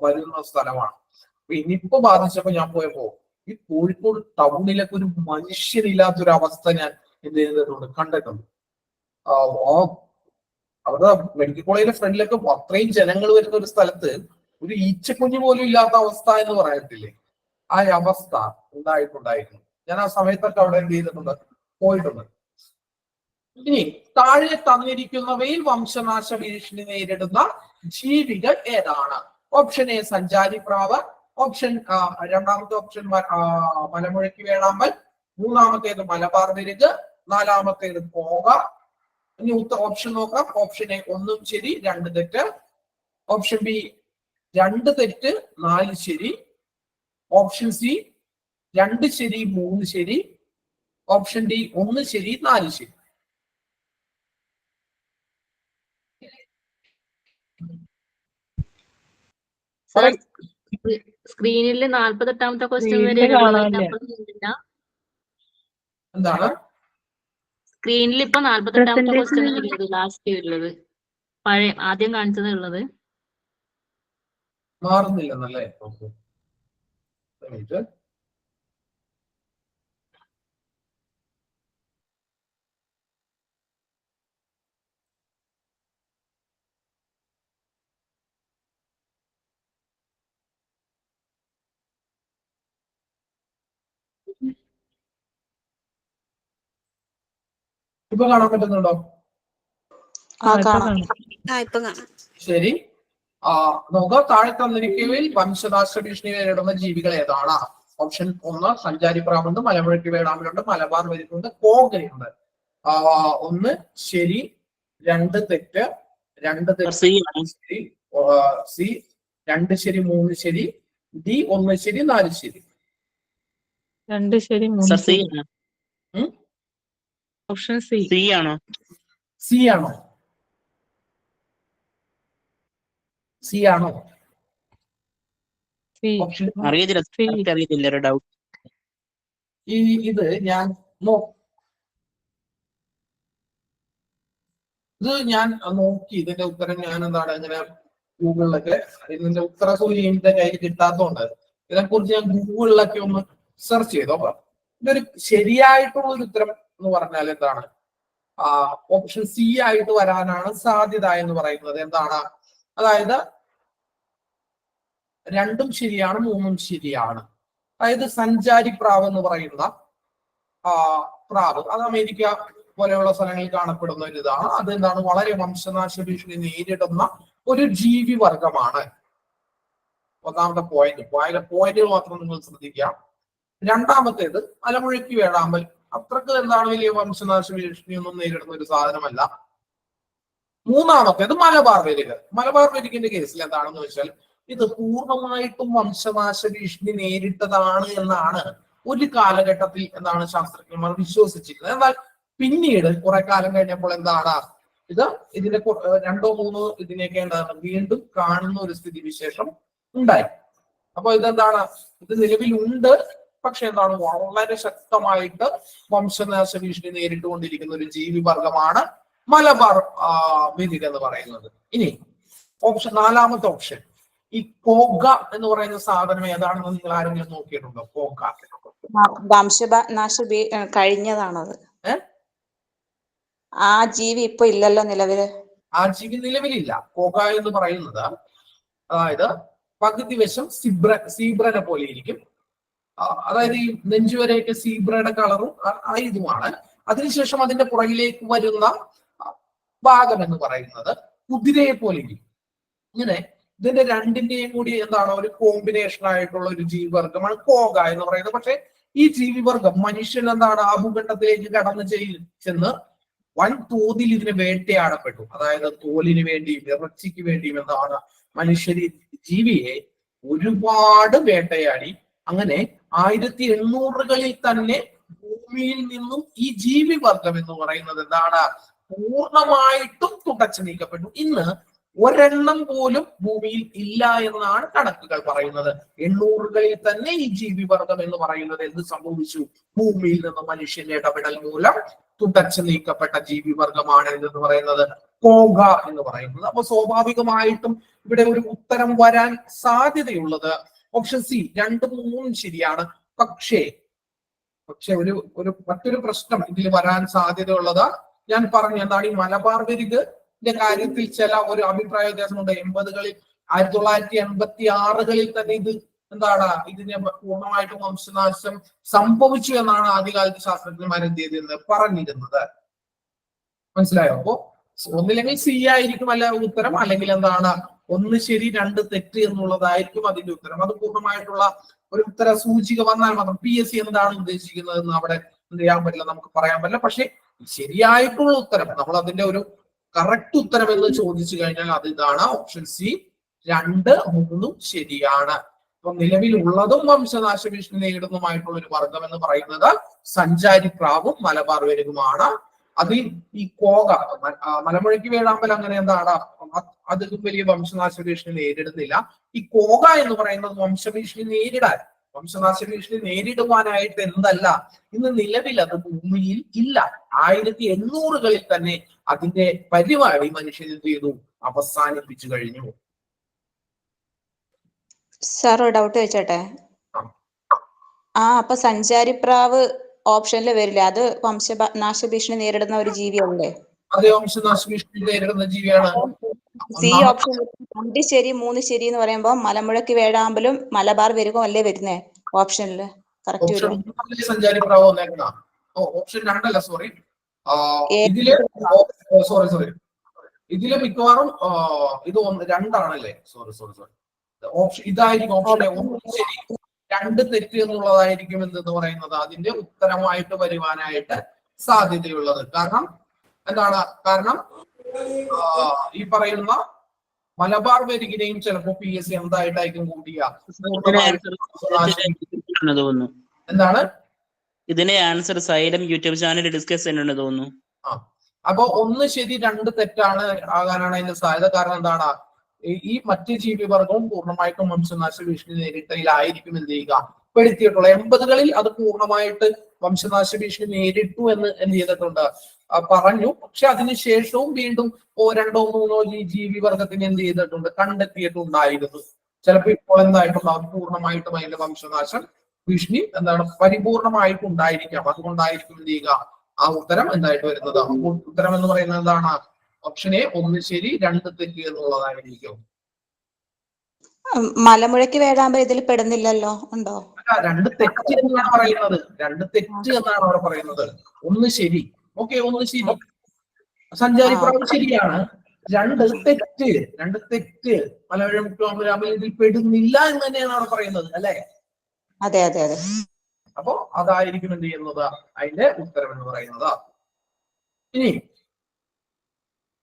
വരുന്ന സ്ഥലമാണ്. അപ്പൊ ഈ നിപ്പ ബാധിച്ചപ്പോ ഞാൻ പോയപ്പോ ഈ കോഴിക്കോട് ടൗണിലൊക്കെ ഒരു മനുഷ്യരില്ലാത്തൊരു അവസ്ഥ ഞാൻ എന്ത് ചെയ്തിട്ടുണ്ട്, കണ്ടിട്ടുണ്ട്. അവരുടെ മെഡിക്കൽ കോളേജിന്റെ ഫ്രണ്ടിലൊക്കെ അത്രയും ജനങ്ങൾ വരുന്ന ഒരു സ്ഥലത്ത് ഒരു ഈച്ചക്കുഞ്ഞ് പോലും ഇല്ലാത്ത അവസ്ഥ എന്ന് പറയത്തില്ലേ, ആ അവസ്ഥ ഉണ്ടായിട്ടുണ്ടായിരുന്നു. ഞാൻ ആ സമയത്തൊക്കെ അവിടെ എന്ത് ചെയ്തിട്ടുണ്ട്, പോയിട്ടുണ്ട്. ഇനി താഴെ തന്നിരിക്കുന്നവയിൽ വംശനാശ ഭീഷണി നേരിടുന്ന ജീവികൾ ഏതാണ്? ഓപ്ഷൻ എ സഞ്ചാരി പ്രാവ്, രണ്ടാമത്തെ ഓപ്ഷൻ മലമുഴക്കി വേഴാമ്പൽ, മൂന്നാമത്തേത് മലബാർ വിരുക്, നാലാമത്തേത് പോക. ഇനി ഓപ്ഷൻ നോക്കാം. ഓപ്ഷൻ എ 1 ശരി 2 തെറ്റ്, ഓപ്ഷൻ ബി 2 തെറ്റ് 4 ശരി, ഓപ്ഷൻ സി 2 ശരി 3 ശരി, ഓപ്ഷൻ ഡി 1 ശരി 4 ശരി. സ്ക്രീനിൽ 48ാമത്തെ ക്വസ്റ്റ്യൻ വരെ എന്താണ് സ്ക്രീനിൽ ഇപ്പൊ 48ാമത്തെ ക്വസ്റ്റ്യൻ ഉള്ളത്, ലാസ്റ്റ് ഉള്ളത്, പഴയ ആദ്യം കാണിച്ചത് ഉള്ളത് മാറുന്നില്ലെന്നല്ലേ? ഇപ്പൊ കാണാൻ പറ്റുന്നുണ്ടോ? ശരി. നോക്കാം. താഴെ തന്നിരിക്കവയിൽ വംശനാശ ഭീഷണി നേരിടുന്ന ജീവികൾ ഏതാണ്? ഓപ്ഷൻ 1 സഞ്ചാരി പ്രാവുണ്ട്, മലമുഴക്കി വേഴാമ്പലുണ്ട്, മലബാർ വിരുക്കുണ്ട്, കോങ്ങയുണ്ട്. 1 ശരി 2 തെറ്റ്, 2 തെറ്റ് ശരി, സി 2 ശരി 3 ശരി, ഡി 1 ശരി 4 ശരി. 2 ശരി 3 ശരി. ഓപ്ഷൻ സി ആണോ? സി ആണോ? സി ആണോ? അറിയത്തില്ല, ഒരു ഡൗട്ട്. ഇത് ഞാൻ നോക്കി. ഇതിന്റെ ഉത്തരം ഞാൻ എന്താണ് ഇങ്ങനെ ഗൂഗിളിലൊക്കെ ഇതിന്റെ ഉത്തരസൂചി എന്റെ കയ്യിൽ കിട്ടാത്തതുകൊണ്ട് ഇതിനെക്കുറിച്ച് ഞാൻ ഗൂഗിളിലൊക്കെ ഒന്ന് സെർച്ച് ചെയ്തു. അപ്പൊ ഇതൊരു ശരിയായിട്ടുള്ള ഒരു ഉത്തരം എന്ന് പറഞ്ഞാൽ എന്താണ്? ഓപ്ഷൻ സി ആയിട്ട് വരാനാണ് സാധ്യത എന്ന് പറയുന്നത്. എന്താണ്? അതായത് 2 ശരിയാണ് 3 ശരിയാണ്. അതായത് സഞ്ചാരി പ്രാവ് എന്ന് പറയുന്ന പ്രാവ്, അത് അമേരിക്ക പോലെയുള്ള സ്ഥലങ്ങളിൽ കാണപ്പെടുന്ന ഒരു ഇതാണ്. അതെന്താണ്? വളരെ വംശനാശ ഭീഷണി നേരിടുന്ന ഒരു ജീവി വർഗമാണ്. ഒന്നാമത്തെ പോയിന്റുകൾ മാത്രം നിങ്ങൾ ശ്രദ്ധിക്കുക. രണ്ടാമത്തേത് മലമുഴക്കി വേഴാമ്പൽ, അത്രക്ക് എന്താണ് വലിയ വംശനാശ ഭീഷണിയൊന്നും നേരിടുന്ന ഒരു സാധനമല്ല. മൂന്നാമത്തേത് മലബാർ വിരുക്. മലബാർ വിരുകിന്റെ കേസിൽ എന്താണെന്ന് വെച്ചാൽ ഇത് പൂർണ്ണമായിട്ടും വംശനാശ ഭീഷണി നേരിട്ടതാണ് എന്നാണ് ഒരു കാലഘട്ടത്തിൽ എന്താണ് ശാസ്ത്രജ്ഞന്മാർ വിശ്വസിച്ചിരുന്നത്. എന്നാൽ പിന്നീട് കുറെ കാലം കഴിഞ്ഞപ്പോൾ എന്താണ് ഇതിന്റെ 2 3 ഇതിനെയൊക്കെ എന്താണ് വീണ്ടും കാണുന്ന ഒരു സ്ഥിതി വിശേഷം ഉണ്ടായി. അപ്പൊ ഇതെന്താണ്? ഇത് നിലവിലുണ്ട്, പക്ഷെ എന്താണ് വളരെ ശക്തമായിട്ട് വംശനാശ ഭീഷണി നേരിട്ടുകൊണ്ടിരിക്കുന്ന ഒരു ജീവി വർഗമാണ് മലബാർ വിരിക എന്ന് പറയുന്നത്. ഇനി ഓപ്ഷൻ നാലാമത്തെ ഓപ്ഷൻ, ഈ കോഗ എന്ന് പറയുന്ന സാധനം ഏതാണെന്ന് നിങ്ങൾ ആരെങ്കിലും നോക്കിയിട്ടുണ്ടോ? കോഗ വംശനാശ കഴിഞ്ഞതാണത്. ആ ജീവി ഇപ്പൊ ഇല്ലല്ലോ നിലവില്. ആ ജീവി നിലവിലില്ല. കോഗ എന്ന് പറയുന്നത് അതായത് പകുതി വശം സീബ്രനെ പോലെ ഇരിക്കും. അതായത് ഈ നെഞ്ചുവരെയൊക്കെ സീബ്രയുടെ കളറും ഇതുമാണ്. അതിനുശേഷം അതിന്റെ പുറകിലേക്ക് വരുന്ന ഭാഗം എന്ന് പറയുന്നത് കുതിരയെ പോലെ ഇരിക്കും. ഇങ്ങനെ ഇതിന്റെ രണ്ടിന്റെയും കൂടി എന്താണ് ഒരു കോമ്പിനേഷൻ ആയിട്ടുള്ള ഒരു ജീവിവർഗമാണ് കോഗ എന്ന് പറയുന്നത്. പക്ഷെ ഈ ജീവിവർഗം മനുഷ്യൻ എന്താണ് ആ ഭൂഖണ്ഡത്തിലേക്ക് കടന്നു ചെന്ന് വൻ തോതിൽ ഇതിന് വേട്ടയാടപ്പെട്ടു. അതായത് തോലിന് വേണ്ടിയും ഇറച്ചിക്ക് വേണ്ടിയും എന്താണ് മനുഷ്യര് ജീവിയെ ഒരുപാട് വേട്ടയാടി. അങ്ങനെ 1800-കളിൽ തന്നെ ഭൂമിയിൽ നിന്നും ഈ ജീവിവർഗം എന്ന് പറയുന്നത് എന്താണ് പൂർണ്ണമായിട്ടും തുടച്ചു നീക്കപ്പെട്ടു. ഇന്ന് ഒരെണ്ണം പോലും ഭൂമിയിൽ ഇല്ല എന്നാണ് കണക്കുകൾ പറയുന്നത്. 800-കളിൽ തന്നെ ഈ ജീവിവർഗം എന്ന് പറയുന്നത് എന്ത് സംഭവിച്ചു? ഭൂമിയിൽ നിന്ന് മനുഷ്യന്റെ ഇടപെടൽ മൂലം തുടച്ചു നീക്കപ്പെട്ട ജീവിവർഗമാണ് എന്ന് പറയുന്നത് കോഗ എന്ന് പറയുന്നത്. അപ്പൊ സ്വാഭാവികമായിട്ടും ഇവിടെ ഒരു ഉത്തരം വരാൻ സാധ്യതയുള്ളത് ഓപ്ഷൻ സി 2, 3 ശരിയാണ്. പക്ഷേ ഒരു മറ്റൊരു പ്രശ്നം ഇതിൽ വരാൻ സാധ്യതയുള്ളത് ഞാൻ പറഞ്ഞു എന്താണ്, ഈ മലബാർ വിരികിന്റെ കാര്യത്തിൽ ചില ഒരു അഭിപ്രായ വ്യത്യാസമുണ്ട്. 80-കളിൽ 1986-കളിൽ തന്നെ ഇത് എന്താണ് ഇതിനെ പൂർണ്ണമായിട്ടും വംശനാശം സംഭവിച്ചു എന്നാണ് ആദ്യകാലത്ത് ശാസ്ത്രജ്ഞന്മാർ എന്ത് ചെയ്തിരുന്നത് പറഞ്ഞിരുന്നത്. മനസ്സിലായോ? അപ്പോ ഒന്നില്ലെങ്കിൽ സി ആയിരിക്കും അല്ല ഉത്തരം, അല്ലെങ്കിൽ എന്താണ് 1 ശരി 2 തെറ്റ് എന്നുള്ളതായിരിക്കും അതിന്റെ ഉത്തരം. അത് പൂർണ്ണമായിട്ടുള്ള ഒരു ഉത്തര സൂചിക വന്നാൽ മാത്രം PSC എന്താണ് ഉദ്ദേശിക്കുന്നത് എന്ന് അവിടെ എന്ത് ചെയ്യാൻ പറ്റില്ല, നമുക്ക് പറയാൻ പറ്റില്ല. പക്ഷെ ശരിയായിട്ടുള്ള ഉത്തരം, നമ്മൾ അതിന്റെ ഒരു കറക്റ്റ് ഉത്തരം എന്ന് ചോദിച്ചു കഴിഞ്ഞാൽ അത് ഇതാണ്, ഓപ്ഷൻ സി 2, 3 ശരിയാണ്. അപ്പൊ നിലവിലുള്ളതും വംശനാശ ഭീഷണി നേരിടുന്നതുമായിട്ടുള്ള ഒരു വർഗം എന്ന് പറയുന്നത് സഞ്ചാരിപ്രാവും മലബാർ വിരികുമാണ്. അതിൽ ഈ കോഗ മലമുഴക്കി വേഴാമ്പൽ അങ്ങനെ എന്താണ് അത് വലിയ വംശനാശ ഭീഷണി നേരിടുന്നില്ല. ഈ കോഗ എന്ന് പറയുന്നത് വംശഭീഷണി വംശനാശ ഭീഷണി നേരിടുവാനായിട്ട് എന്തല്ല ഇന്ന് നിലവിൽ അത് ഭൂമിയിൽ ഇല്ല. 1800-കളിൽ തന്നെ അതിന്റെ പരിപാടി മനുഷ്യൻ എന്ത് ചെയ്തു, അവസാനിപ്പിച്ചു കഴിഞ്ഞു. സാർ ഡൗട്ട് ചോദിച്ചോട്ടെ? അപ്പൊ സഞ്ചാരിപ്രാവ് ഓപ്ഷനിൽ വരില്ല, അത് വംശനാശ ഭീഷണി നേരിടുന്ന ഒരു ജീവിയല്ലേ? അതെ, വംശനാശ ഭീഷണി നേരിടുന്ന ജീവിയാണ്. സി ഓപ്ഷൻ 2 ശരി 3 ശരി എന്ന് പറയുമ്പോ മലമുഴക്കി വേഴാമ്പലും മലബാർ വിരികും അല്ലേ വരുന്നേ ഓപ്ഷനില്? കറക്റ്റ് സഞ്ചാരിപ്രാവ് വന്നേക്കുന്ന ഓപ്ഷൻ 2 അല്ല, സോറി. ഇതില് മിക്കവാറും ഇത് 2 ആണല്ലേ? സോറി ഓപ്ഷൻ ഇതായിരിക്കും ഓപ്ഷൻ 1 ശരി 2 തെറ്റ് എന്നുള്ളതായിരിക്കും എന്തെന്ന് പറയുന്നത് അതിന്റെ ഉത്തരമായിട്ട് വരുവാനായിട്ട് സാധ്യതയുള്ളത്. കാരണം എന്താണ്, കാരണം ഈ പറയുന്ന മലബാർ വിരികിനെയും ചിലപ്പോ PSC എന്തായിട്ടായിരിക്കും കൂട്ടിയ എന്താണ് ഇതിന്റെ answer xylem YouTube channel discuss ചെയ്യുന്നുണ്ട് തോന്നുന്നു. അപ്പൊ 1 ശരി 2 തെറ്റാണ് ആകാനാണ് അതിന്റെ സാധ്യത. കാരണം എന്താണ്, ഈ മറ്റ് ജീവിവർഗവും പൂർണ്ണമായിട്ടും വംശനാശ ഭീഷണി നേരിട്ടതിലായിരിക്കും എന്ത് ചെയ്യുക പെടുത്തിയിട്ടുള്ളത്. 80-കളിൽ അത് പൂർണ്ണമായിട്ട് വംശനാശ ഭീഷണി നേരിട്ടു എന്ന് എന്ത് ചെയ്തിട്ടുണ്ട് പറഞ്ഞു. പക്ഷെ അതിനുശേഷവും വീണ്ടും 2, 3 ജീവിവർഗത്തിന് എന്ത് ചെയ്തിട്ടുണ്ട് കണ്ടെത്തിയിട്ടുണ്ടായിരുന്നു. ചിലപ്പോൾ ഇപ്പോൾ എന്തായിട്ടുണ്ടാവും, പൂർണ്ണമായിട്ടും അതിന്റെ വംശനാശം ഭീഷണി എന്താണ് പരിപൂർണമായിട്ടും ഉണ്ടായിരിക്കാം. അതുകൊണ്ടായിരിക്കും എന്ത് ചെയ്യുക ആ ഉത്തരം എന്തായിട്ട് വരുന്നത്. ഉത്തരം എന്ന് പറയുന്നത് എന്താണ്, ഓപ്ഷൻ എ 1 ശരി 2 തെറ്റ് എന്നുള്ളതായിരിക്കും. മലമുഴക്കി വേഴാമ്പൽ ഇതിൽ പെടുന്നില്ലല്ലോ, ഉണ്ടോ? 2 തെറ്റ് എന്നാണ് പറയുന്നത്. 2 തെറ്റ് എന്നാണ് അവിടെ പറയുന്നത്. 1 ശരി. ഓക്കെ, 1 ശരി. സഞ്ചാരിപ്രാവ് ശരിയാണ്. 2 തെറ്റ് മലമുഴക്കി ഇതിൽ പെടുന്നില്ല എന്ന് തന്നെയാണ് അവിടെ പറയുന്നത് അല്ലെ? അതെ. അപ്പോ അതായിരിക്കും എന്ത് ചെയ്യുന്നത് അതിന്റെ ഉത്തരം എന്ന് പറയുന്നത്. ഇനി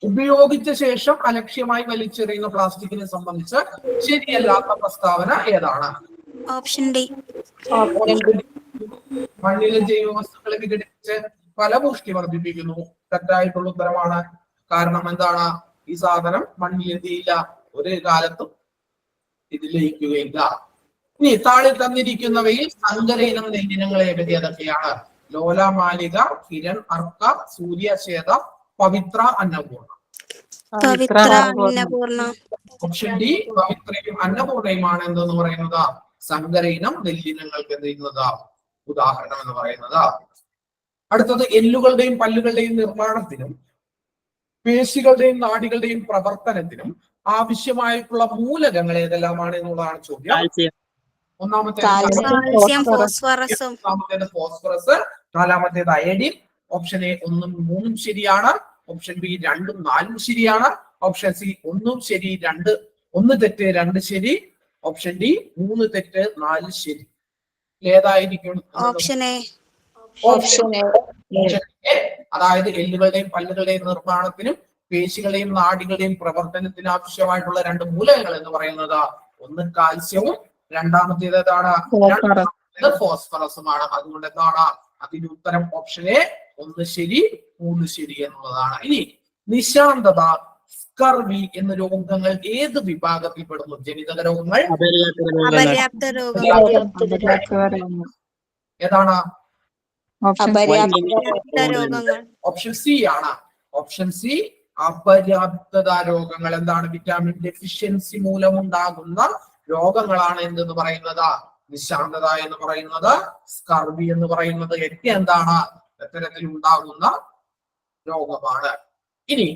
ഉപയോഗിച്ച ശേഷം അലക്ഷ്യമായി വലിച്ചെറിയുന്ന പ്ലാസ്റ്റിക്കിനെ സംബന്ധിച്ച് ശരിയല്ലാത്ത പ്രസ്താവന ഏതാണ്? Option D. മണ്ണിലെ ജൈവ വസ്തുക്കളെ വിഘടിപ്പിച്ച് ഫലപുഷ്ടി വർദ്ധിപ്പിക്കുന്നു. തെറ്റായിട്ടുള്ള ഉത്തരമാണ്. കാരണം എന്താണ്, ഈ സാധനം മണ്ണിൽ എന്ത് ചെയ്യില്ല, ഒരു കാലത്തും ഇത് ലയിക്കുകയില്ല. ഇനി താഴെ തന്നിരിക്കുന്നവയിൽ സങ്കര ഇനം നെല്ലിനങ്ങൾ ഏതൊക്കെയാണ്? ലോല മാലിക, കിരൺ, അർക്ക, സൂര്യശ്വേത, പവിത്ര അന്നപൂർണ. പവിത്ര അന്നപൂർണ. ഓപ്ഷൻ ഡി പവിത്രയും അന്നപൂർണയുമാണ് എന്തെന്ന് പറയുന്നത് സങ്കര ഇനം നെല്ലിനങ്ങൾക്ക് എന്ത് ചെയ്യുന്നത് ഉദാഹരണം എന്ന് പറയുന്നത്. അടുത്തത് എല്ലുകളുടെയും പല്ലുകളുടെയും നിർമ്മാണത്തിനും പേശികളുടെയും നാഡികളുടെയും പ്രവർത്തനത്തിനും ആവശ്യമായിട്ടുള്ള മൂലകങ്ങൾ ഏതെല്ലാമാണ് എന്നുള്ളതാണ് ചോദ്യം. കാൽസ്യം. കാൽസ്യം, ഫോസ്ഫറസും. ഒന്നാമത്തേത് ഫോസ്ഫറസ്, നാലാമത്തേത് അയഡിൻ. ഓപ്ഷൻ എ 1 ഉം 3 ഉം ശരിയാണ്. ഓപ്ഷൻ ബി 2 ഉം 4 ഉം ശരിയാണ്. ഓപ്ഷൻ സി 1 ഉം ശരി, 1 തെറ്റ് 2 ശരി. ഓപ്ഷൻ ഡി 3 തെറ്റ് 4 ശരി. ഏതായിരിക്കും? Option A. Option A. അതായത് എല്ലുകളുടെയും പല്ലുകളുടെയും നിർമ്മാണത്തിനും പേശികളുടെയും നാഡികളുടെയും പ്രവർത്തനത്തിന് ആവശ്യമായിട്ടുള്ള 2 മൂലകങ്ങൾ എന്ന് പറയുന്നത് ഒന്ന് കാൽസ്യവും രണ്ടാമത്തേത് ഏതാണ്? ഫോസ്ഫറസുമാണ്. അതുകൊണ്ട് എന്താണ് അതിന്റെ ഉത്തരം? ഓപ്ഷൻ എ 1 ശരി 3 ശരി എന്നുള്ളതാണ്. ഇനി നിശാന്തത, സ്കർവി എന്ന രോഗങ്ങൾ ഏത് വിഭാഗത്തിൽ പെടുന്നു? ജനിതക രോഗങ്ങൾ, അപര്യാപ്ത രോഗങ്ങൾ. ഏതാണ്? അപര്യാപ്ത രോഗങ്ങൾ. ഓപ്ഷൻ സി ആണ്. ഓപ്ഷൻ സി അപര്യാപ്തത രോഗങ്ങൾ. എന്താണ്? വിറ്റാമിൻ ഡെഫിഷ്യൻസി മൂലമുണ്ടാകുന്ന രോഗങ്ങളാണ് എന്തെന്ന് പറയുന്നത് നിശാന്തത എന്ന് പറയുന്നത്, സ്കർവി എന്ന് പറയുന്നത് ഒക്കെ എന്താണ് ഇത്തരത്തിൽ ഉണ്ടാകുന്ന രോഗമാണ്. ഇനി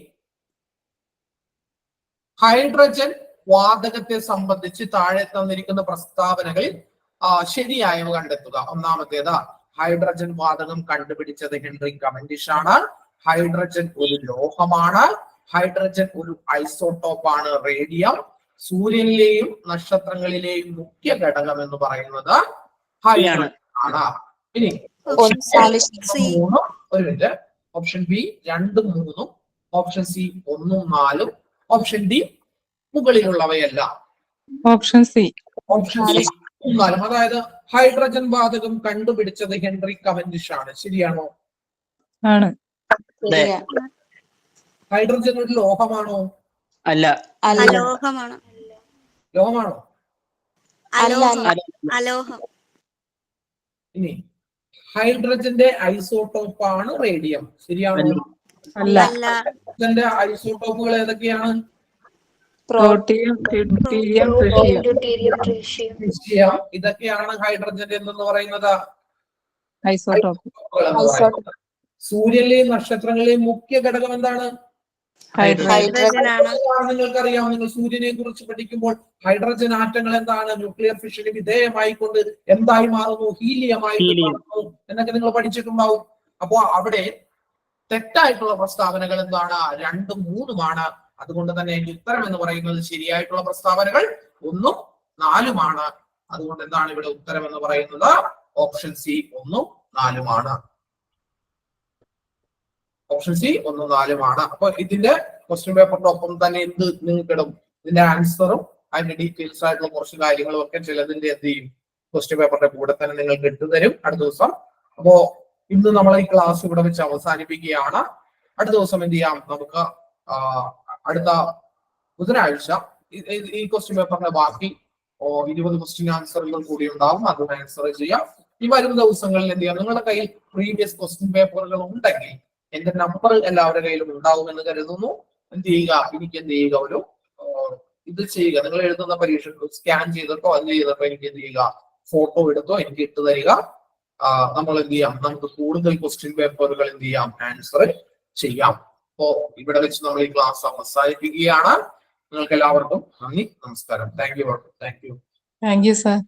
ഹൈഡ്രജൻ വാതകത്തെ സംബന്ധിച്ച് താഴെ തന്നിരിക്കുന്ന പ്രസ്താവനകളിൽ ശരിയായവ കണ്ടെത്തുക. ഒന്നാമത്തേത് ഹൈഡ്രജൻ വാതകം കണ്ടുപിടിച്ചത് ഹെൻറി കവൻഡിഷ് ആണ്. ഹൈഡ്രജൻ ഒരു ലോഹമാണ്. ഹൈഡ്രജൻ ഒരു ഐസോട്ടോപ്പ് ആണ്, റേഡിയം. സൂര്യനിലെയും നക്ഷത്രങ്ങളിലെയും മുഖ്യ ഘടകം എന്ന് പറയുന്നത് ഹൈഡ്രജൻ ആണ്. ഇനി ഒരു മിനിറ്റ്. ഓപ്ഷൻ ബി 2 ഉം 3 ഉം, ഓപ്ഷൻ സി 1 ഉം 4 ഉം, ഓപ്ഷൻ ഡി മുകളിലുള്ളവയല്ല. Option C. ഓപ്ഷൻ സി 1 ഉം 4 ഉം. അതായത് ഹൈഡ്രജൻ വാതകം കണ്ടുപിടിച്ചത് ഹെൻറി കവൻഡിഷ് ആണ്. ശരിയാണോ? ആണ്. ഹൈഡ്രജൻ ഒരു ലോഹമാണോ? അല്ല. അലോഹമാണ്. ലോഹമാണോ? അലോഹം. ഇനി ഹൈഡ്രജന്റെ ഐസോട്ടോപ്പ് ആണ് റേഡിയം. ശരിയാണോ? അല്ല. ഹൈഡ്രജന്റെ ഐസോട്ടോപ്പുകൾ ഏതൊക്കെയാണ്? Protein, deuterium, tritium. ഇതൊക്കെയാണ് ഹൈഡ്രജന്റെ എന്തെന്ന് പറയുന്നത് ഐസോട്ടോപ്പ്. സൂര്യനിലെയും നക്ഷത്രങ്ങളിലെയും മുഖ്യ ഘടകം എന്താണ്? ഹൈഡ്രജൻ ആണ്. നിങ്ങൾക്കറിയാം, നിങ്ങൾ സൂര്യനെ കുറിച്ച് പഠിക്കുമ്പോൾ ഹൈഡ്രജൻ ആറ്റങ്ങൾ എന്താണ് ന്യൂക്ലിയർ ഫിഷന് വിധേയമായിക്കൊണ്ട് എന്തായി മാറുന്നു? ഹീലിയമായി മാറുന്നു എന്നൊക്കെ നിങ്ങൾ പഠിച്ചിട്ടുണ്ടാവും. അപ്പോ അവിടെ തെറ്റായിട്ടുള്ള പ്രസ്താവനകൾ എന്താണ്? 2 ഉം 3 ഉമാണ്. അതുകൊണ്ട് തന്നെ അതിന്റെ ഉത്തരം എന്ന് പറയുന്നത് ശരിയായിട്ടുള്ള പ്രസ്താവനകൾ 1 ഉം 4 ഉമാണ്. അതുകൊണ്ട് എന്താണ് ഇവിടെ ഉത്തരം എന്ന് പറയുന്നത്? ഓപ്ഷൻ സി 1 ഉം 4 ഉമാണ്. ഓപ്ഷൻ സി 1 ഉം 4 ഉമാണ്. അപ്പൊ ഇതിന്റെ ക്വസ്റ്റ്യൻ പേപ്പറിന്റെ ഒപ്പം തന്നെ എന്ത് നിങ്ങൾക്ക് ഇടും? ഇതിന്റെ ആൻസറും അതിന്റെ ഡീറ്റെയിൽസ് ആയിട്ടുള്ള കുറച്ച് കാര്യങ്ങളും ഒക്കെ ചിലതിന്റെ എന്ത് ചെയ്യും? ക്വസ്റ്റ്യൻ പേപ്പറിന്റെ കൂടെ തന്നെ നിങ്ങൾക്ക് ഇട്ടു തരും അടുത്ത ദിവസം. അപ്പോ ഇന്ന് നമ്മൾ ഈ ക്ലാസ് ഇവിടെ വെച്ച് അവസാനിപ്പിക്കുകയാണ്. അടുത്ത ദിവസം എന്ത് ചെയ്യാം? നമുക്ക് അടുത്ത ബുധനാഴ്ച ഈ ക്വസ്റ്റ്യൻ പേപ്പറിന്റെ ബാക്കി 20 ക്വസ്റ്റ്യൻ ആൻസറുകൾ കൂടി ഉണ്ടാവും. അത് ആൻസർ ചെയ്യാം. ഈ വരും ദിവസങ്ങളിൽ എന്ത് ചെയ്യാം? നിങ്ങളുടെ കയ്യിൽ പ്രീവിയസ് ക്വസ്റ്റ്യൻ പേപ്പറുകൾ ഉണ്ടെങ്കിൽ എന്റെ നമ്പർ എല്ലാവരുടെ കയ്യിലും ഉണ്ടാവുമെന്ന് കരുതുന്നു. എന്ത് ചെയ്യുക? എനിക്ക് എന്ത് ചെയ്യുക? ഒരു ഇത് ചെയ്യുക. നിങ്ങൾ എഴുതുന്ന പരീക്ഷ സ്കാൻ ചെയ്തിട്ടോ എന്ത് ചെയ്തിട്ടോ എനിക്ക് എന്ത് ചെയ്യുക? ഫോട്ടോ എടുത്തോ എനിക്ക് ഇട്ട് തരിക. നമ്മൾ എന്ത് ചെയ്യാം? നമുക്ക് കൂടുതൽ ക്വസ്റ്റ്യൻ പേപ്പറുകൾ എന്ത് ചെയ്യാം? ആൻസർ ചെയ്യാം. അപ്പോ ഇവിടെ വെച്ച് നമ്മൾ ഈ ക്ലാസ് അവസാനിപ്പിക്കുകയാണ്. നിങ്ങൾക്ക് എല്ലാവർക്കും നന്ദി, നമസ്കാരം. Thank you. Thank you sir.